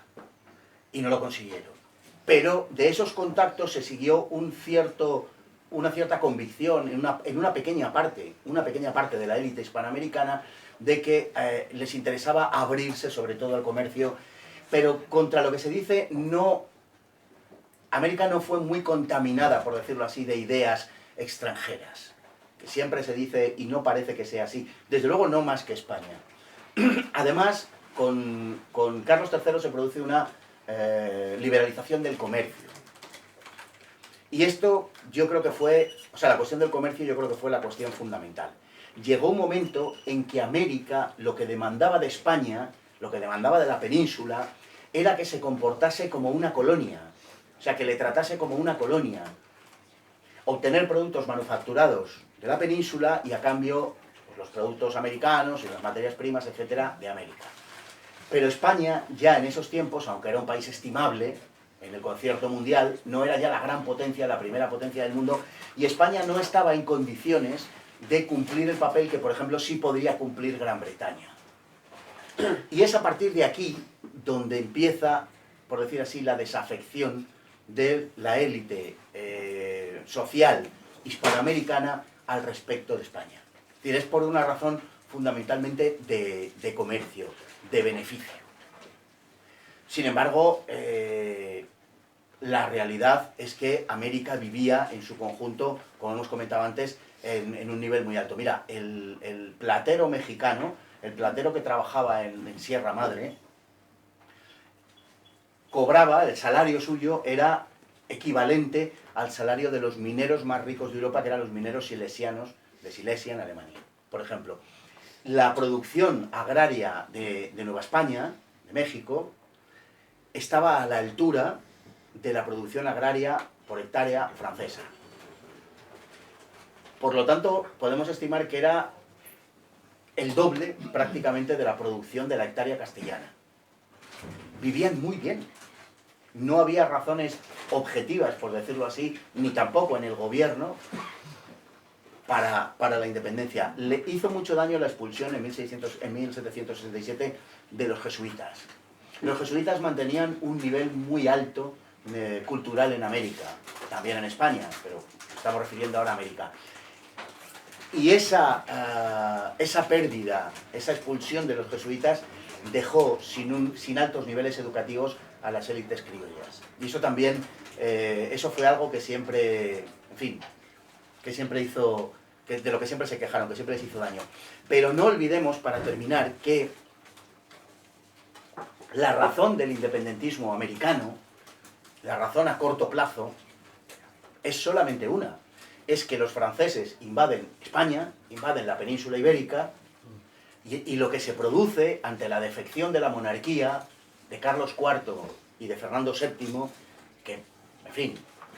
y no lo consiguieron. Pero de esos contactos se siguió una cierta convicción en una pequeña parte de la élite hispanoamericana de que les interesaba abrirse sobre todo al comercio, pero contra lo que se dice, América no fue muy contaminada, por decirlo así, de ideas extranjeras, que siempre se dice, y no parece que sea así, desde luego no más que España. Además, con Carlos III se produce una liberalización del comercio. Y esto yo creo que fue, la cuestión del comercio yo creo que fue la cuestión fundamental. Llegó un momento en que América lo que demandaba de España, lo que demandaba de la península, era que se comportase como una colonia, o sea, que le tratase como una colonia. Obtener productos manufacturados de la península y a cambio pues, los productos americanos y las materias primas, etcétera, de América. Pero España ya en esos tiempos, aunque era un país estimable en el concierto mundial, no era ya la gran potencia, la primera potencia del mundo, y España no estaba en condiciones de cumplir el papel que, por ejemplo, sí podría cumplir Gran Bretaña. Y es a partir de aquí donde empieza, por decir así, la desafección de la élite social hispanoamericana al respecto de España. Es decir, es por una razón fundamentalmente de comercio, de beneficio. Sin embargo, la realidad es que América vivía en su conjunto, como hemos comentado antes, en un nivel muy alto. Mira, el platero mexicano, el platero que trabajaba en Sierra Madre, cobraba, el salario suyo era equivalente al salario de los mineros más ricos de Europa, que eran los mineros silesianos de Silesia en Alemania. Por ejemplo, la producción agraria de Nueva España, de México, estaba a la altura de la producción agraria por hectárea francesa. Por lo tanto, podemos estimar que era el doble prácticamente de la producción de la hectárea castellana. Vivían muy bien. No había razones objetivas, por decirlo así, ni tampoco en el gobierno para la independencia. Le hizo mucho daño la expulsión en 1767 de los jesuitas. Los jesuitas mantenían un nivel muy alto cultural en América, también en España, pero estamos refiriendo ahora a América. Y esa pérdida, esa expulsión de los jesuitas dejó sin altos niveles educativos a las élites criollas. Y eso también, eso fue algo que siempre, en fin, que siempre hizo, de lo que siempre se quejaron, que siempre les hizo daño. Pero no olvidemos, para terminar, que la razón del independentismo americano, la razón a corto plazo, es solamente una. Es que los franceses invaden España, invaden la península ibérica, y lo que se produce ante la defección de la monarquía de Carlos IV y de Fernando VII, que, en fin,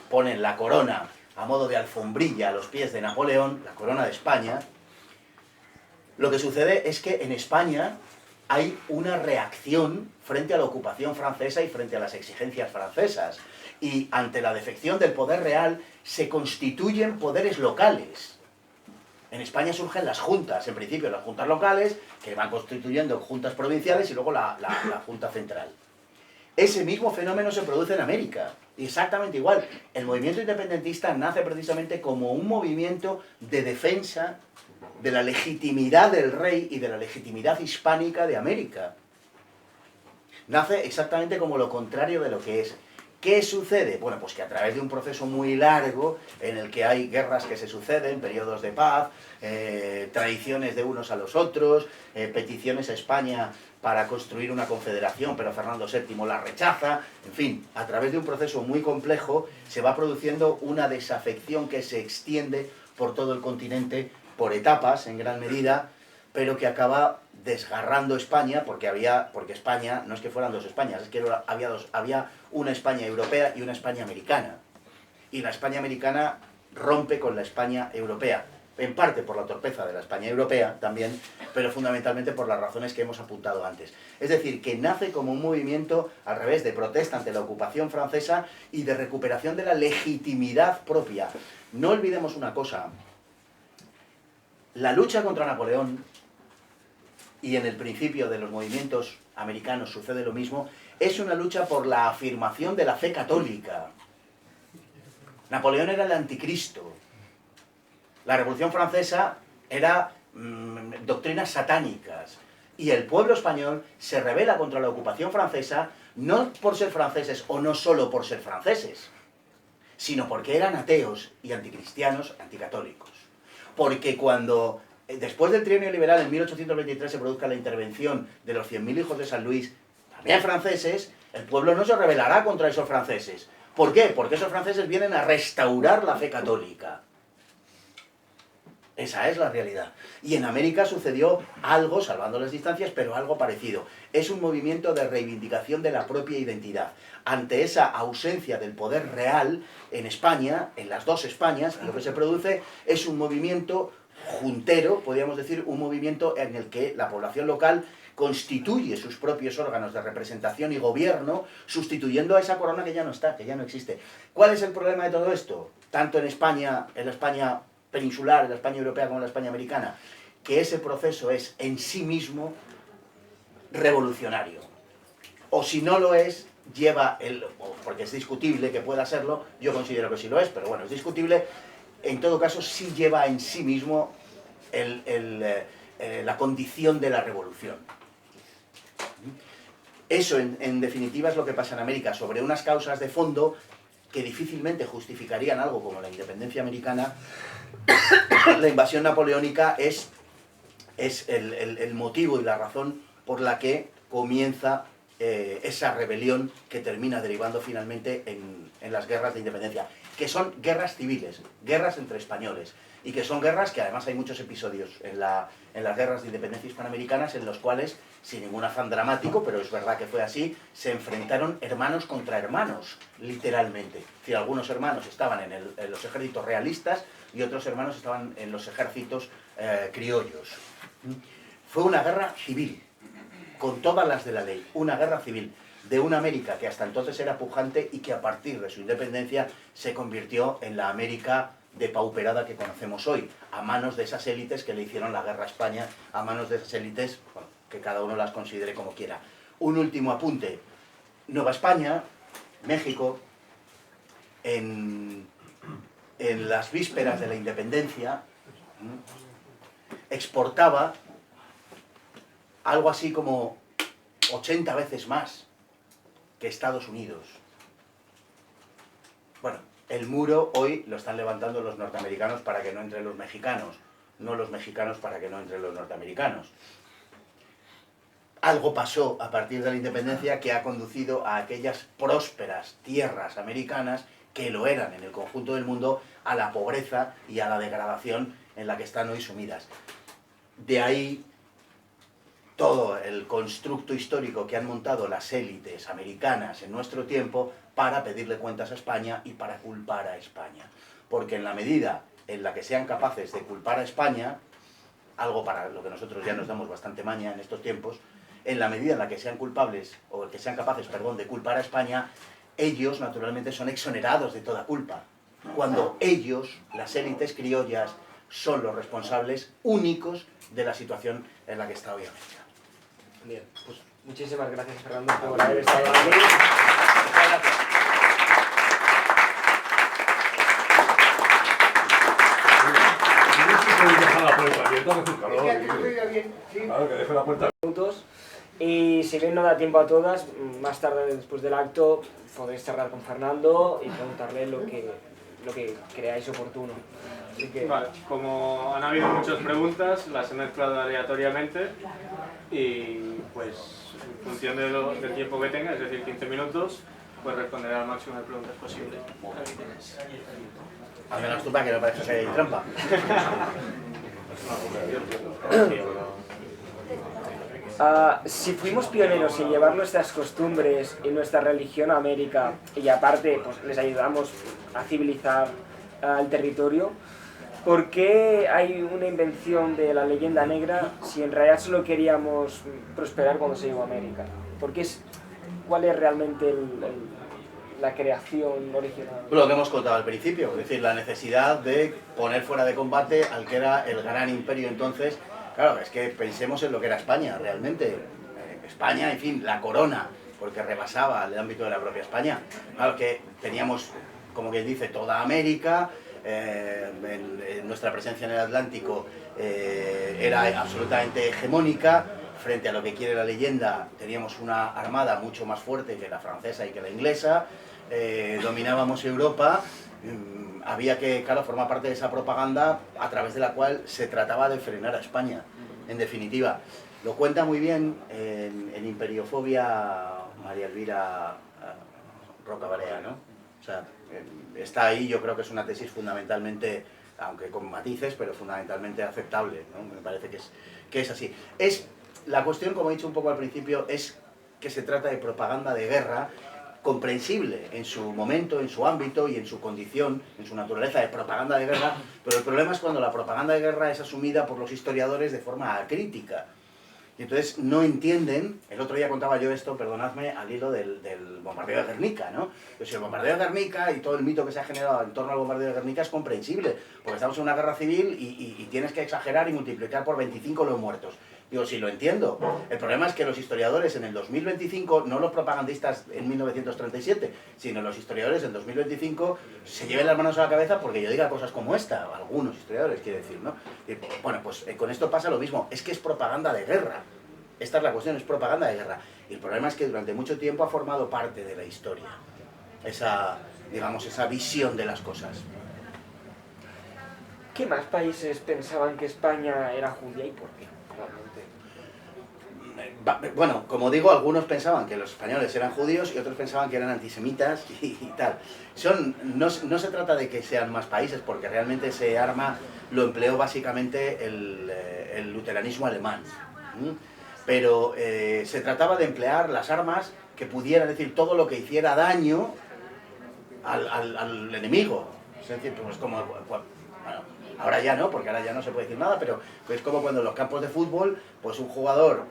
ponen la corona a modo de alfombrilla a los pies de Napoleón, la corona de España, lo que sucede es que en España hay una reacción frente a la ocupación francesa y frente a las exigencias francesas. Y ante la defección del poder real se constituyen poderes locales. En España surgen las juntas, en principio las juntas locales, que van constituyendo juntas provinciales y luego la junta central. Ese mismo fenómeno se produce en América, exactamente igual. El movimiento independentista nace precisamente como un movimiento de defensa de la legitimidad del rey y de la legitimidad hispánica de América. Nace exactamente como lo contrario de lo que es. ¿Qué sucede? Bueno, pues que a través de un proceso muy largo, en el que hay guerras que se suceden, periodos de paz, traiciones de unos a los otros, peticiones a España para construir una confederación, pero Fernando VII la rechaza, en fin, a través de un proceso muy complejo se va produciendo una desafección que se extiende por todo el continente, por etapas en gran medida, pero que acaba desgarrando España, porque España, no es que fueran dos Españas, es que había una España europea y una España americana. Y la España americana rompe con la España europea, en parte por la torpeza de la España europea también, pero fundamentalmente por las razones que hemos apuntado antes. Es decir, que nace como un movimiento al revés de protesta ante la ocupación francesa y de recuperación de la legitimidad propia. No olvidemos una cosa, la lucha contra Napoleón, y en el principio de los movimientos americanos sucede lo mismo, es una lucha por la afirmación de la fe católica. Napoleón era el anticristo. La Revolución Francesa era doctrinas satánicas. Y el pueblo español se rebela contra la ocupación francesa no por ser franceses o no solo por ser franceses, sino porque eran ateos y anticristianos, anticatólicos. Porque cuando después del trienio liberal en 1823 se produzca la intervención de los 100.000 hijos de San Luis, también franceses, el pueblo no se rebelará contra esos franceses. ¿Por qué? Porque esos franceses vienen a restaurar la fe católica. Esa es la realidad. Y en América sucedió algo, salvando las distancias, pero algo parecido. Es un movimiento de reivindicación de la propia identidad. Ante esa ausencia del poder real en España, en las dos Españas, lo que se produce es un movimiento juntero, podríamos decir, un movimiento en el que la población local constituye sus propios órganos de representación y gobierno, sustituyendo a esa corona que ya no está, que ya no existe. ¿Cuál es el problema de todo esto? Tanto en España, en la España peninsular, en la España europea como en la España americana, que ese proceso es en sí mismo revolucionario. O si no lo es, porque es discutible que pueda serlo, yo considero que sí lo es, pero bueno, es discutible, en todo caso sí lleva en sí mismo la condición de la revolución. Eso, en definitiva, es lo que pasa en América, sobre unas causas de fondo que difícilmente justificarían algo como la independencia americana. La invasión napoleónica es el motivo y la razón por la que comienza esa rebelión que termina derivando finalmente en las guerras de independencia, que son guerras civiles, guerras entre españoles, y que son guerras que además hay muchos episodios en las guerras de independencia hispanoamericanas en los cuales, sin ningún afán dramático, pero es verdad que fue así, se enfrentaron hermanos contra hermanos, literalmente. Es decir, algunos hermanos estaban en los ejércitos realistas y otros hermanos estaban en los ejércitos criollos. Fue una guerra civil, con todas las de la ley, una guerra civil de una América que hasta entonces era pujante y que a partir de su independencia se convirtió en la América depauperada que conocemos hoy, a manos de esas élites que le hicieron la guerra a España, a manos de esas élites, bueno, que cada uno las considere como quiera. Un último apunte. Nueva España, México, en las vísperas de la independencia, exportaba algo así como 80 veces más que Estados Unidos. Bueno, el muro hoy lo están levantando los norteamericanos para que no entren los mexicanos, no los mexicanos para que no entren los norteamericanos. Algo pasó a partir de la independencia que ha conducido a aquellas prósperas tierras americanas que lo eran en el conjunto del mundo, a la pobreza y a la degradación en la que están hoy sumidas. De ahí todo el constructo histórico que han montado las élites americanas en nuestro tiempo para pedirle cuentas a España y para culpar a España. Porque en la medida en la que sean capaces de culpar a España, algo para lo que nosotros ya nos damos bastante maña en estos tiempos, en la medida en la que sean culpables, o que sean capaces, perdón, de culpar a España, ellos naturalmente son exonerados de toda culpa. Cuando ellos, las élites criollas, son los responsables únicos de la situación en la que está hoy América. Bien, pues muchísimas gracias, Fernando, por haber estado aquí. Muchas gracias. Dejar la puerta abierta, hace calor. Claro, que deje la puerta. Y si bien no da tiempo a todas, más tarde después del acto podéis charlar con Fernando y preguntarle lo que creáis oportuno. Así que... Vale, como han habido muchas preguntas, las he mezclado aleatoriamente y pues en función del tiempo que tenga, es decir 15 minutos, pues responderé al máximo de preguntas posibles. Al menos tú para que no parezca que hay trampa. Si fuimos pioneros en llevar nuestras costumbres y nuestra religión a América y aparte pues, les ayudamos a civilizar el territorio, ¿por qué hay una invención de la leyenda negra si en realidad solo queríamos prosperar cuando se llegó a América? ¿Cuál es realmente la creación original? Lo que hemos contado al principio, es decir, la necesidad de poner fuera de combate al que era el gran imperio entonces. Claro, es que pensemos en lo que era España, realmente. España, en fin, la corona, porque rebasaba el ámbito de la propia España. Claro que teníamos, como quien dice, toda América, nuestra presencia en el Atlántico era absolutamente hegemónica. Frente a lo que quiere la leyenda, teníamos una armada mucho más fuerte que la francesa y que la inglesa, dominábamos Europa. Había que, claro, formar parte de esa propaganda a través de la cual se trataba de frenar a España, en definitiva. Lo cuenta muy bien en Imperiofobia María Elvira Rocabarea, ¿no? O sea, está ahí, yo creo que es una tesis fundamentalmente, aunque con matices, pero fundamentalmente aceptable, ¿no? Me parece que es así. La cuestión, como he dicho un poco al principio, es que se trata de propaganda de guerra, comprensible en su momento, en su ámbito y en su condición, en su naturaleza de propaganda de guerra, pero el problema es cuando la propaganda de guerra es asumida por los historiadores de forma acrítica. Y entonces no entienden, el otro día contaba yo esto, perdonadme, al hilo del bombardeo de Guernica, ¿no? Pues el bombardeo de Guernica y todo el mito que se ha generado en torno al bombardeo de Guernica es comprensible, porque estamos en una guerra civil y tienes que exagerar y multiplicar por 25 los muertos. Digo, sí, lo entiendo. El problema es que los historiadores en el 2025, no los propagandistas en 1937, sino los historiadores en 2025 se lleven las manos a la cabeza porque yo diga cosas como esta, algunos historiadores, quiere decir, ¿no? Y, bueno, pues con esto pasa lo mismo, es que es propaganda de guerra. Esta es la cuestión, es propaganda de guerra. Y el problema es que durante mucho tiempo ha formado parte de la historia, digamos, esa visión de las cosas. ¿Qué más países pensaban que España era judía y por qué? Bueno, como digo, algunos pensaban que los españoles eran judíos y otros pensaban que eran antisemitas y tal. No se trata de que sean más países, porque realmente ese arma lo empleó básicamente el luteranismo alemán. Pero se trataba de emplear las armas que pudieran, decir, todo lo que hiciera daño al enemigo. Es decir, pues como... Bueno, ahora ya no, porque ahora ya no se puede decir nada, pero es como cuando en los campos de fútbol, pues un jugador,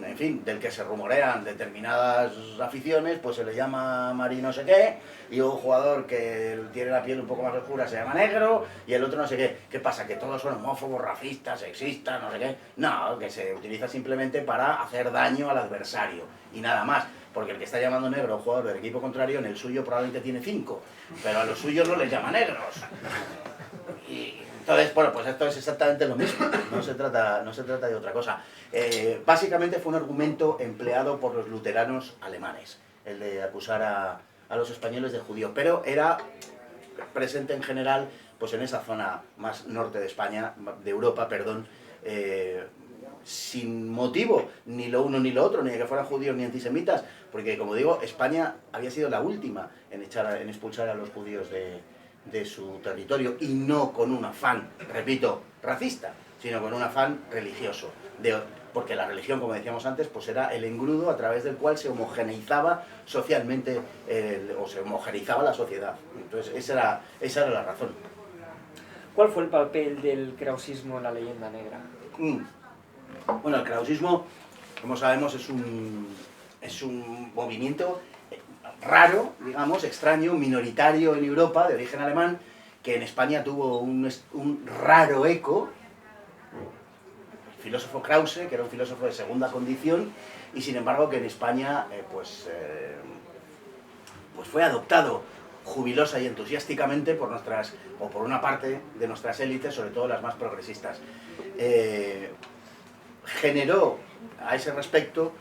en fin, del que se rumorean determinadas aficiones, pues se le llama Mari no sé qué, y un jugador que tiene la piel un poco más oscura se llama negro, y el otro no sé qué. ¿Qué pasa? ¿Que todos son homófobos, racistas, sexistas, no sé qué? No, que se utiliza simplemente para hacer daño al adversario, y nada más. Porque el que está llamando negro a un jugador del equipo contrario, en el suyo probablemente tiene 5, pero a los suyos no les llama negros. Y entonces, bueno, pues esto es exactamente lo mismo, no se trata de otra cosa. Básicamente fue un argumento empleado por los luteranos alemanes, el de acusar a los españoles de judíos, pero era presente en general pues en esa zona más norte de España, de Europa, perdón, sin motivo, ni lo uno ni lo otro, ni de que fueran judíos ni antisemitas, porque como digo, España había sido la última en expulsar a los judíos de su territorio, y no con un afán, repito, racista, sino con un afán religioso, porque la religión, como decíamos antes, pues era el engrudo a través del cual se homogeneizaba socialmente, o se homogeneizaba la sociedad. Entonces esa era la razón. ¿Cuál fue el papel del krausismo en la leyenda negra? Bueno, el krausismo como sabemos, es un movimiento raro, digamos, extraño, minoritario en Europa, de origen alemán, que en España tuvo un raro eco. El filósofo Krause, que era un filósofo de segunda condición, y sin embargo que en España pues fue adoptado jubilosa y entusiásticamente por una parte de nuestras élites, sobre todo las más progresistas. Generó, a ese respecto,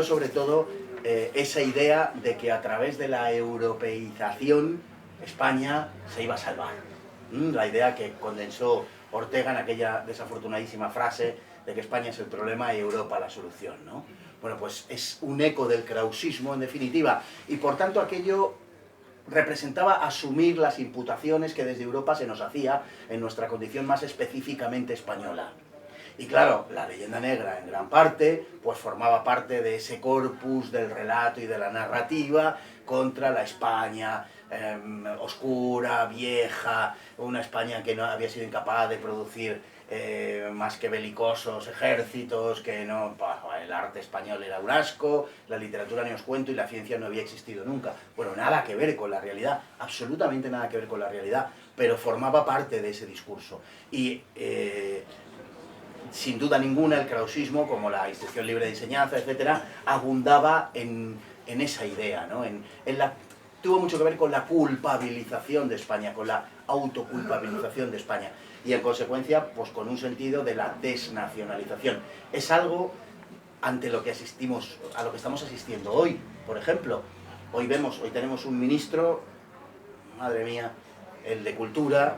sobre todo esa idea de que a través de la europeización España se iba a salvar. La idea que condensó Ortega en aquella desafortunadísima frase de que España es el problema y Europa la solución, ¿no? Bueno, pues es un eco del krausismo, en definitiva, y por tanto aquello representaba asumir las imputaciones que desde Europa se nos hacía en nuestra condición más específicamente española. Y claro, la leyenda negra en gran parte pues formaba parte de ese corpus del relato y de la narrativa contra la España oscura, vieja, una España que no había sido incapaz de producir más que belicosos ejércitos, que no, el arte español era un asco, la literatura ni os cuento y la ciencia no había existido nunca. Bueno, nada que ver con la realidad, absolutamente nada que ver con la realidad, pero formaba parte de ese discurso. Y sin duda ninguna el krausismo, como la instrucción libre de enseñanza, etcétera, abundaba en esa idea, ¿no? Tuvo mucho que ver con la culpabilización de España, con la autoculpabilización de España, y en consecuencia, pues con un sentido de la desnacionalización. Es algo ante lo que asistimos, a lo que estamos asistiendo hoy, por ejemplo. Hoy tenemos un ministro, madre mía, el de Cultura,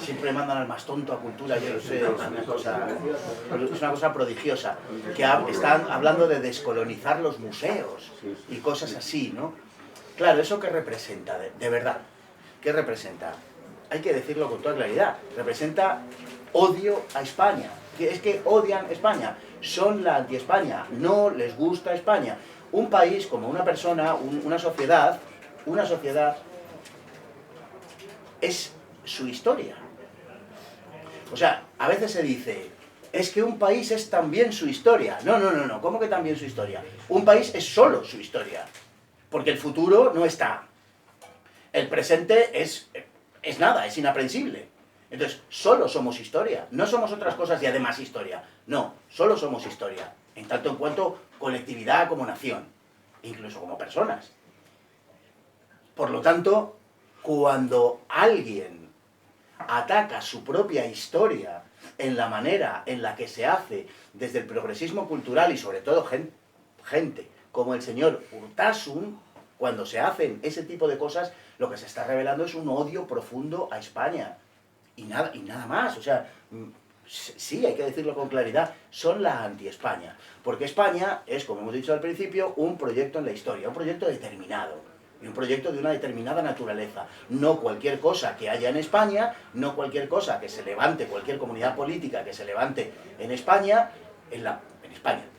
siempre mandan al más tonto a Cultura, yo lo sé, es una cosa prodigiosa, que están hablando de descolonizar los museos y cosas así, ¿no? Claro, ¿eso qué representa? De verdad, ¿qué representa? Hay que decirlo con toda claridad, representa odio a España. Es que odian España, son la anti-España, no les gusta España. Un país, como una persona, una sociedad, es su historia. O sea, a veces se dice, es que un país es también su historia. No, ¿cómo que también su historia? Un país es solo su historia, porque el futuro no está. El presente es nada, es inaprensible. Entonces, solo somos historia, no somos otras cosas y además historia. No, solo somos historia, en tanto en cuanto colectividad como nación, incluso como personas. Por lo tanto, cuando alguien ataca su propia historia en la manera en la que se hace desde el progresismo cultural y sobre todo gente como el señor Urtasun, cuando se hacen ese tipo de cosas, lo que se está revelando es un odio profundo a España. Y nada más, o sea, sí, hay que decirlo con claridad, son la anti-España. Porque España es, como hemos dicho al principio, un proyecto en la historia, un proyecto determinado. Y un proyecto de una determinada naturaleza. No cualquier cosa que haya en España, no cualquier cosa que se levante, cualquier comunidad política que se levante en España, que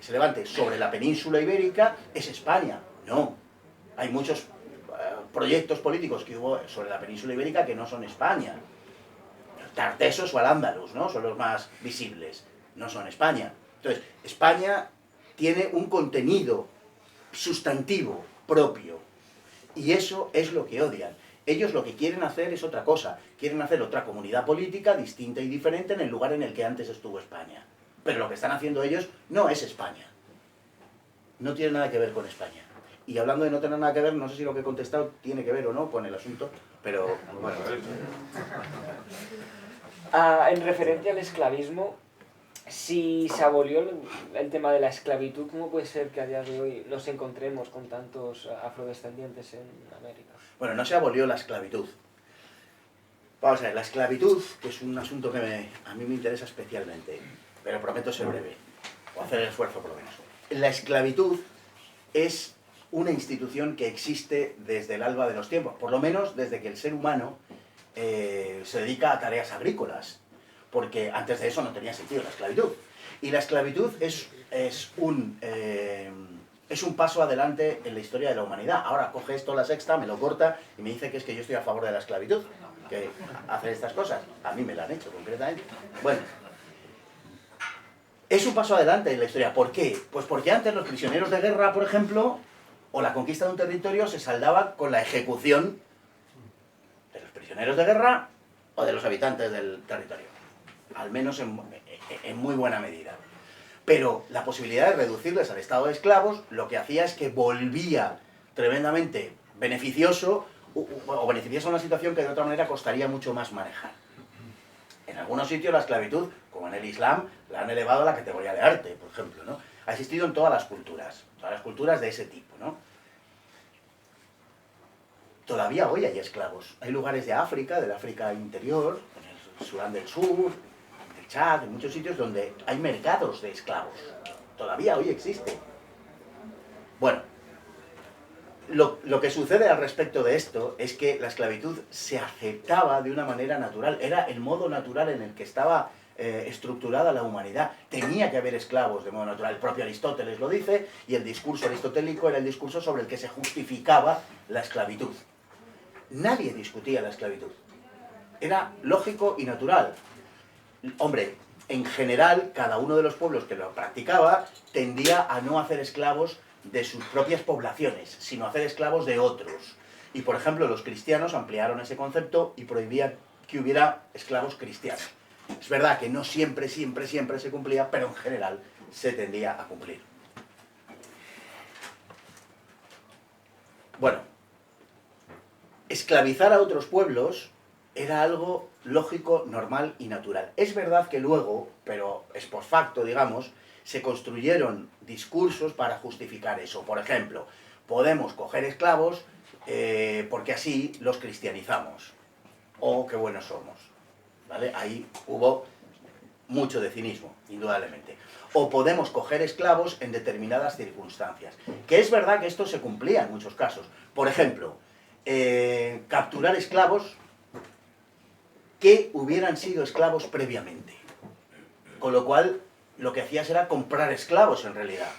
se levante sobre la península ibérica, es España. No. Hay muchos proyectos políticos que hubo sobre la península ibérica que no son España. Tartesos o Al-Ándalus, ¿no? Son los más visibles. No son España. Entonces, España tiene un contenido sustantivo propio. Y eso es lo que odian. Ellos lo que quieren hacer es otra cosa. Quieren hacer otra comunidad política distinta y diferente en el lugar en el que antes estuvo España. Pero lo que están haciendo ellos no es España. No tiene nada que ver con España. Y hablando de no tener nada que ver, no sé si lo que he contestado tiene que ver o no con el asunto, pero bueno. En referencia al esclavismo, si se abolió el tema de la esclavitud, ¿cómo puede ser que a día de hoy nos encontremos con tantos afrodescendientes en América? Bueno, no se abolió la esclavitud. Vamos a ver, la esclavitud, que es un asunto que a mí me interesa especialmente, pero prometo ser breve, o hacer el esfuerzo por lo menos. La esclavitud es una institución que existe desde el alba de los tiempos, por lo menos desde que el ser humano se dedica a tareas agrícolas, porque antes de eso no tenía sentido la esclavitud. Y la esclavitud es un paso adelante en la historia de la humanidad. Ahora coge esto La Sexta, me lo corta y me dice que es que yo estoy a favor de la esclavitud, que hacer estas cosas. A mí me la han hecho concretamente. Bueno, Es un paso adelante en la historia. ¿Por qué? Pues porque antes los prisioneros de guerra, por ejemplo, o la conquista de un territorio se saldaba con la ejecución de los prisioneros de guerra o de los habitantes del territorio. Al menos en muy buena medida. Pero la posibilidad de reducirles al estado de esclavos lo que hacía es que volvía tremendamente beneficioso o beneficioso una situación que de otra manera costaría mucho más manejar. En algunos sitios la esclavitud, como en el Islam, la han elevado a la categoría de arte, por ejemplo, ¿no? Ha existido en todas las culturas de ese tipo, ¿no? Todavía hoy hay esclavos. Hay lugares de África, del África interior, en el Sudán del Sur, del Chad, en muchos sitios donde hay mercados de esclavos. Todavía hoy existe. Bueno, lo que sucede al respecto de esto es que la esclavitud se aceptaba de una manera natural. Era el modo natural en el que estaba estructurada la humanidad. Tenía que haber esclavos de modo natural. El propio Aristóteles lo dice, y el discurso aristotélico era el discurso sobre el que se justificaba la esclavitud. Nadie discutía la esclavitud. Era lógico y natural. Hombre, en general, cada uno de los pueblos que lo practicaba tendía a no hacer esclavos de sus propias poblaciones, sino hacer esclavos de otros. Y, por ejemplo, los cristianos ampliaron ese concepto y prohibían que hubiera esclavos cristianos. Es verdad que no siempre se cumplía, pero en general se tendía a cumplir. Bueno, esclavizar a otros pueblos era algo lógico, normal y natural. Es verdad que luego, pero es post facto, digamos, se construyeron discursos para justificar eso. Por ejemplo, podemos coger esclavos porque así los cristianizamos. Oh, qué buenos somos. ¿Vale? Ahí hubo mucho de cinismo, indudablemente. O podemos coger esclavos en determinadas circunstancias. Que es verdad que esto se cumplía en muchos casos. Por ejemplo, capturar esclavos que hubieran sido esclavos previamente. Con lo cual, lo que hacías era comprar esclavos en realidad.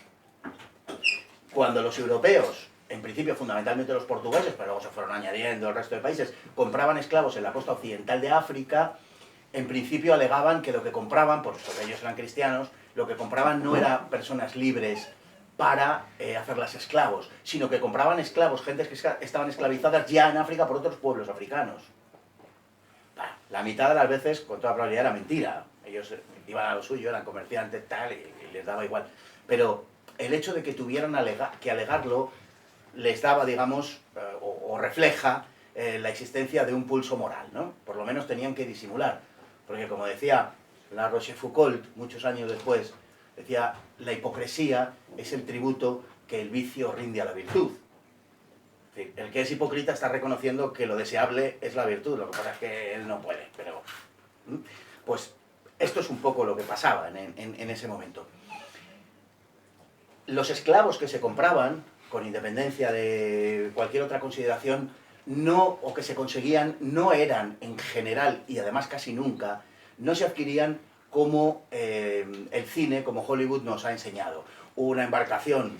Cuando los europeos, en principio fundamentalmente los portugueses, pero luego se fueron añadiendo el resto de países, compraban esclavos en la costa occidental de África, en principio alegaban que lo que compraban, porque ellos eran cristianos, lo que compraban no eran personas libres para hacerlas esclavos, sino que compraban esclavos, gentes que estaban esclavizadas ya en África por otros pueblos africanos. La mitad de las veces, con toda probabilidad, era mentira. Ellos iban a lo suyo, eran comerciantes, tal, y les daba igual. Pero el hecho de que tuvieran que alegarlo les daba, digamos, o refleja la existencia de un pulso moral, ¿no? Por lo menos tenían que disimular. Porque, como decía La Rochefoucauld, muchos años después, decía, la hipocresía es el tributo que el vicio rinde a la virtud. Es decir, el que es hipócrita está reconociendo que lo deseable es la virtud, lo que pasa es que él no puede, pero... Pues esto es un poco lo que pasaba en ese momento. Los esclavos que se compraban, con independencia de cualquier otra consideración, o que se conseguían, no eran en general, y además casi nunca, no se adquirían como el cine, como Hollywood nos ha enseñado. Una embarcación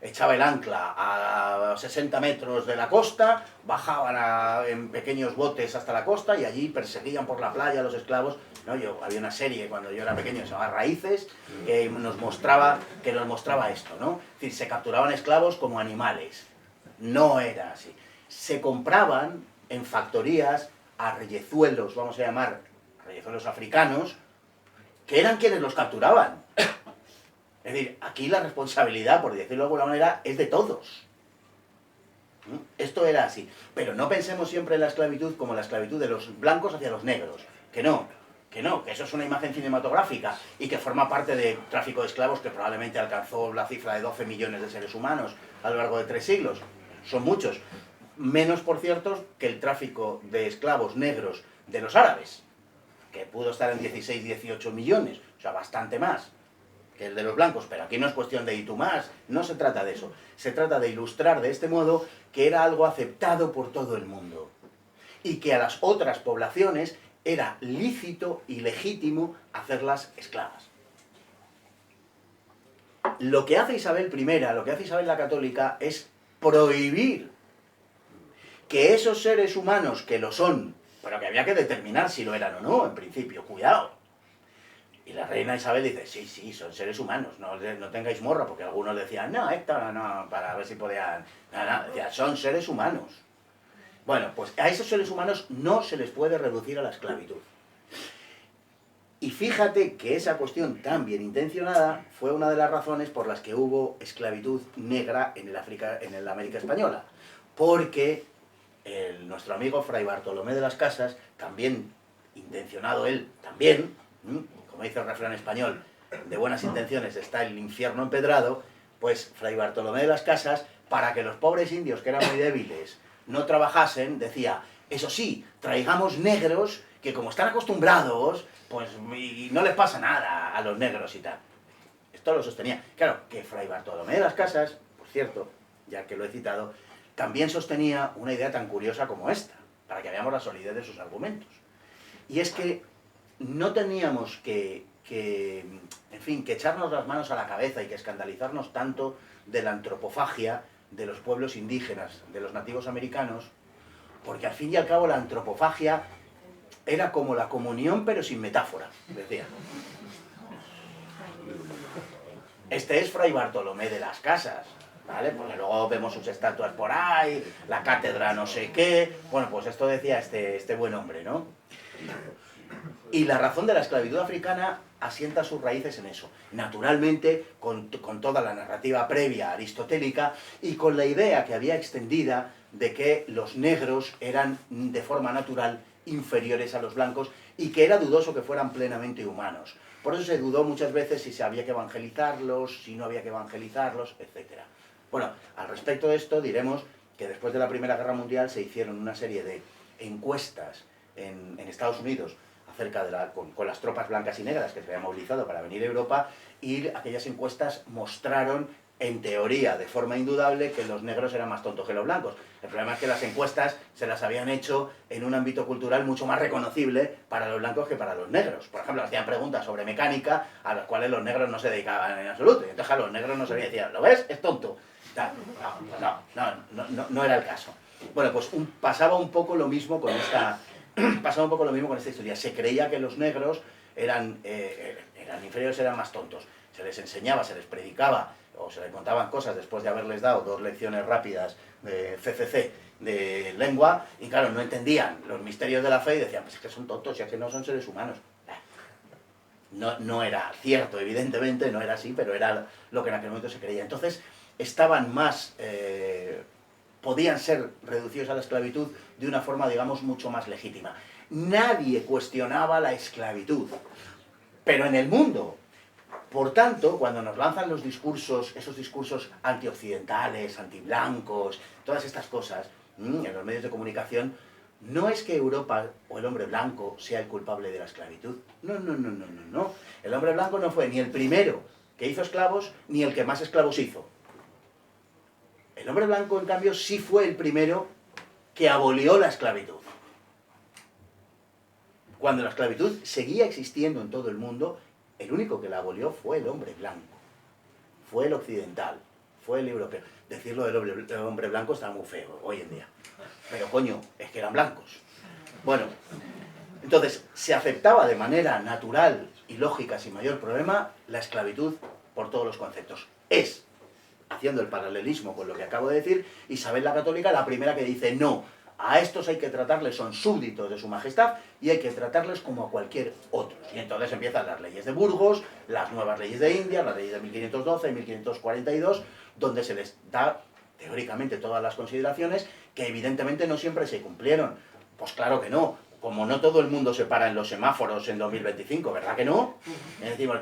echaba el ancla a 60 metros de la costa, bajaban en pequeños botes hasta la costa y allí perseguían por la playa a los esclavos. ¿No? Había una serie cuando yo era pequeño, se llamaba Raíces, que nos mostraba esto, ¿no? Es decir, se capturaban esclavos como animales. No era así. Se compraban en factorías a reyezuelos, vamos a llamar reyezuelos africanos, que eran quienes los capturaban. Es decir, aquí la responsabilidad, por decirlo de alguna manera, es de todos. Esto era así. Pero no pensemos siempre en la esclavitud como la esclavitud de los blancos hacia los negros. Que eso es una imagen cinematográfica y que forma parte del tráfico de esclavos que probablemente alcanzó la cifra de 12 millones de seres humanos a lo largo de 3 siglos. Son muchos. Menos, por cierto, que el tráfico de esclavos negros de los árabes, que pudo estar en 16, 18 millones, o sea, bastante más que el de los blancos, pero aquí no es cuestión de y tú más, no se trata de eso, se trata de ilustrar de este modo que era algo aceptado por todo el mundo y que a las otras poblaciones era lícito y legítimo hacerlas esclavas. Lo que hace Isabel I, lo que hace Isabel la Católica es prohibir que esos seres humanos que lo son, pero que había que determinar si lo eran o no, en principio, cuidado, Y la reina Isabel dice, sí, sí, son seres humanos, no tengáis morro, porque algunos decían, no, esto no, para ver si podían... No, decía, son seres humanos. Bueno, pues a esos seres humanos no se les puede reducir a la esclavitud. Y fíjate que esa cuestión tan bien intencionada fue una de las razones por las que hubo esclavitud negra en el América Española. Porque nuestro amigo Fray Bartolomé de las Casas, también intencionado él, también, como dice el refrán español, de buenas intenciones está el infierno empedrado, pues Fray Bartolomé de las Casas, para que los pobres indios, que eran muy débiles, no trabajasen, decía, eso sí, traigamos negros que como están acostumbrados, pues y no les pasa nada a los negros y tal. Esto lo sostenía. Claro, que Fray Bartolomé de las Casas, por cierto, ya que lo he citado, también sostenía una idea tan curiosa como esta, para que veamos la solidez de sus argumentos. Y es que no teníamos que echarnos las manos a la cabeza y que escandalizarnos tanto de la antropofagia de los pueblos indígenas, de los nativos americanos, porque al fin y al cabo la antropofagia era como la comunión pero sin metáfora, decía. Este es Fray Bartolomé de las Casas, ¿vale? Porque luego vemos sus estatuas por ahí, la cátedra no sé qué... Bueno, pues esto decía este buen hombre, ¿no? Y la razón de la esclavitud africana asienta sus raíces en eso. Naturalmente, con toda la narrativa previa aristotélica y con la idea que había extendida de que los negros eran de forma natural inferiores a los blancos y que era dudoso que fueran plenamente humanos. Por eso se dudó muchas veces si se había que evangelizarlos, si no había que evangelizarlos, etc. Bueno, al respecto de esto diremos que después de la Primera Guerra Mundial se hicieron una serie de encuestas en Estados Unidos acerca de con las tropas blancas y negras que se habían movilizado para venir a Europa, y aquellas encuestas mostraron, en teoría, de forma indudable, que los negros eran más tontos que los blancos. El problema es que las encuestas se las habían hecho en un ámbito cultural mucho más reconocible para los blancos que para los negros. Por ejemplo, hacían preguntas sobre mecánica a las cuales los negros no se dedicaban en absoluto. Y entonces a los negros no se les decía, ¿lo ves? Es tonto. No era el caso. Bueno, pues pasaba un poco lo mismo con esta historia. Se creía que los negros eran inferiores, eran más tontos. Se les enseñaba, se les predicaba o se les contaban cosas después de haberles dado 2 lecciones rápidas de CCC de lengua, y claro, no entendían los misterios de la fe y decían, pues es que son tontos, ya que no son seres humanos. No era cierto, evidentemente, no era así, pero era lo que en aquel momento se creía. Entonces, estaban más... podían ser reducidos a la esclavitud de una forma, digamos, mucho más legítima. Nadie cuestionaba la esclavitud, pero en el mundo. Por tanto, cuando nos lanzan los discursos, esos discursos antioccidentales, antiblancos, todas estas cosas, en los medios de comunicación, no es que Europa o el hombre blanco sea el culpable de la esclavitud. No. El hombre blanco no fue ni el primero que hizo esclavos, ni el que más esclavos hizo. El hombre blanco, en cambio, sí fue el primero que abolió la esclavitud. Cuando la esclavitud seguía existiendo en todo el mundo, el único que la abolió fue el hombre blanco. Fue el occidental, fue el europeo. Decirlo del hombre blanco está muy feo hoy en día. Pero coño, es que eran blancos. Bueno, entonces se aceptaba de manera natural y lógica, sin mayor problema, la esclavitud por todos los conceptos. Es, haciendo el paralelismo con lo que acabo de decir, Isabel la Católica la primera que dice no, a estos hay que tratarles, son súbditos de su majestad y hay que tratarles como a cualquier otro. Y entonces empiezan las leyes de Burgos, las nuevas leyes de India, las leyes de 1512 y 1542, donde se les da teóricamente todas las consideraciones que evidentemente no siempre se cumplieron. Pues claro que no. Como no todo el mundo se para en los semáforos en 2025, ¿verdad que no? Y decimos,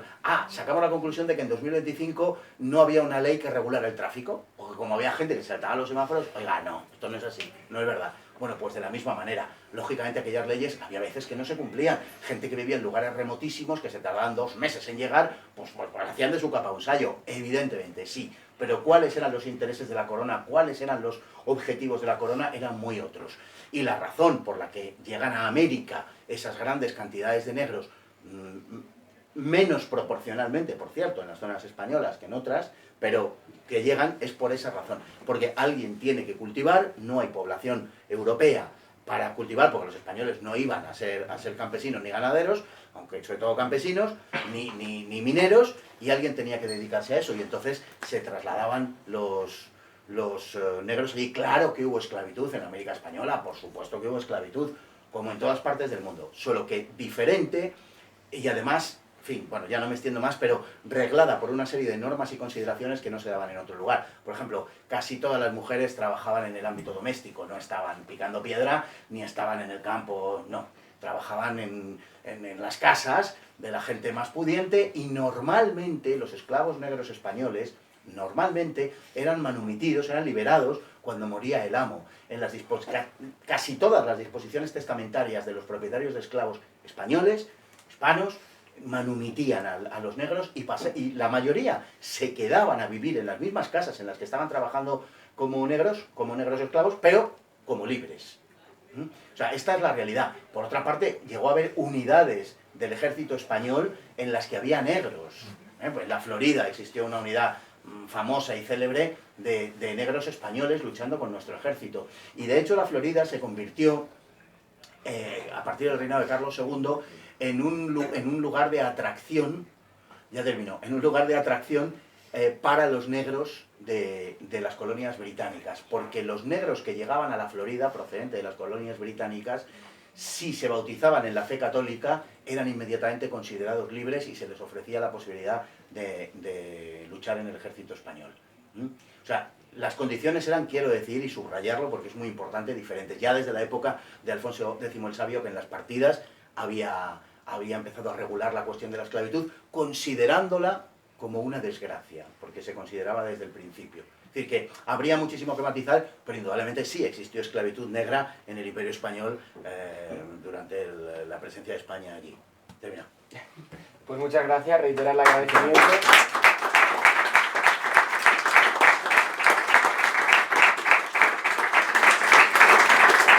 sacamos la conclusión de que en 2025 no había una ley que regulara el tráfico, porque como había gente que se saltaba los semáforos, oiga, no, esto no es así, no es verdad. Bueno, pues de la misma manera, lógicamente aquellas leyes había veces que no se cumplían. Gente que vivía en lugares remotísimos, que se tardaban 2 meses en llegar, pues hacían de su capa un sayo, evidentemente, sí. Pero ¿cuáles eran los intereses de la corona? ¿Cuáles eran los objetivos de la corona? Eran muy otros. Y la razón por la que llegan a América esas grandes cantidades de negros, menos proporcionalmente, por cierto, en las zonas españolas que en otras, pero que llegan es por esa razón. Porque alguien tiene que cultivar, no hay población europea para cultivar, porque los españoles no iban a ser campesinos ni ganaderos, aunque sobre todo campesinos, ni mineros, y alguien tenía que dedicarse a eso, y entonces se trasladaban los negros allí. Claro que hubo esclavitud en América Española, por supuesto que hubo esclavitud, como en todas partes del mundo, solo que diferente, y además, en fin, bueno, ya no me extiendo más, pero reglada por una serie de normas y consideraciones que no se daban en otro lugar. Por ejemplo, casi todas las mujeres trabajaban en el ámbito doméstico, no estaban picando piedra, ni estaban en el campo, no. Trabajaban en las casas de la gente más pudiente, y normalmente los esclavos negros españoles, normalmente eran manumitidos, eran liberados cuando moría el amo. En casi todas las disposiciones testamentarias de los propietarios de esclavos españoles, hispanos, manumitían a los negros, y la mayoría se quedaban a vivir en las mismas casas en las que estaban trabajando como negros esclavos, pero como libres. O sea, esta es la realidad. Por otra parte, llegó a haber unidades del ejército español en las que había negros. Pues en la Florida existió una unidad famosa y célebre de negros españoles luchando con nuestro ejército. Y de hecho la Florida se convirtió, a partir del reinado de Carlos II, en un lugar de atracción, ya terminó, en un lugar de atracción para los negros de las colonias británicas, porque los negros que llegaban a la Florida, procedentes de las colonias británicas, si se bautizaban en la fe católica, eran inmediatamente considerados libres y se les ofrecía la posibilidad de luchar en el ejército español. O sea, las condiciones eran, quiero decir, y subrayarlo porque es muy importante, diferentes. Ya desde la época de Alfonso X el Sabio, que en las partidas había empezado a regular la cuestión de la esclavitud, considerándola como una desgracia, porque se consideraba desde el principio. Es decir, que habría muchísimo que matizar, pero indudablemente sí existió esclavitud negra en el Imperio Español durante la presencia de España allí. Termina. Pues muchas gracias, reiterar el agradecimiento.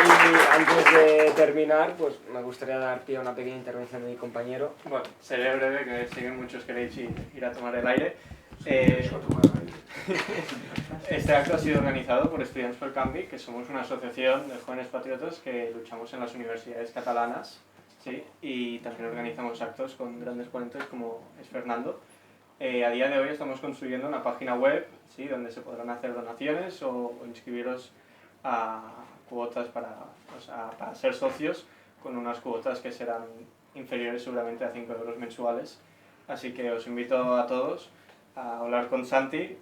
Y antes de terminar, pues me gustaría dar pie a una pequeña intervención de mi compañero. Bueno, seré breve, que sé que muchos queréis ir a tomar el aire. Este acto ha sido organizado por Estudiants pel Canvi, que somos una asociación de jóvenes patriotas que luchamos en las universidades catalanas, ¿sí? Y también organizamos actos con grandes ponentes como es Fernando. A día de hoy estamos construyendo una página web, ¿sí? Donde se podrán hacer donaciones o inscribiros a cuotas para ser socios, con unas cuotas que serán inferiores seguramente a 5 euros mensuales. Así que os invito a todos a hablar con Santi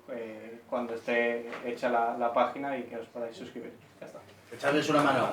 cuando esté hecha la página y que os podáis suscribir. Ya está. Echarles una mano.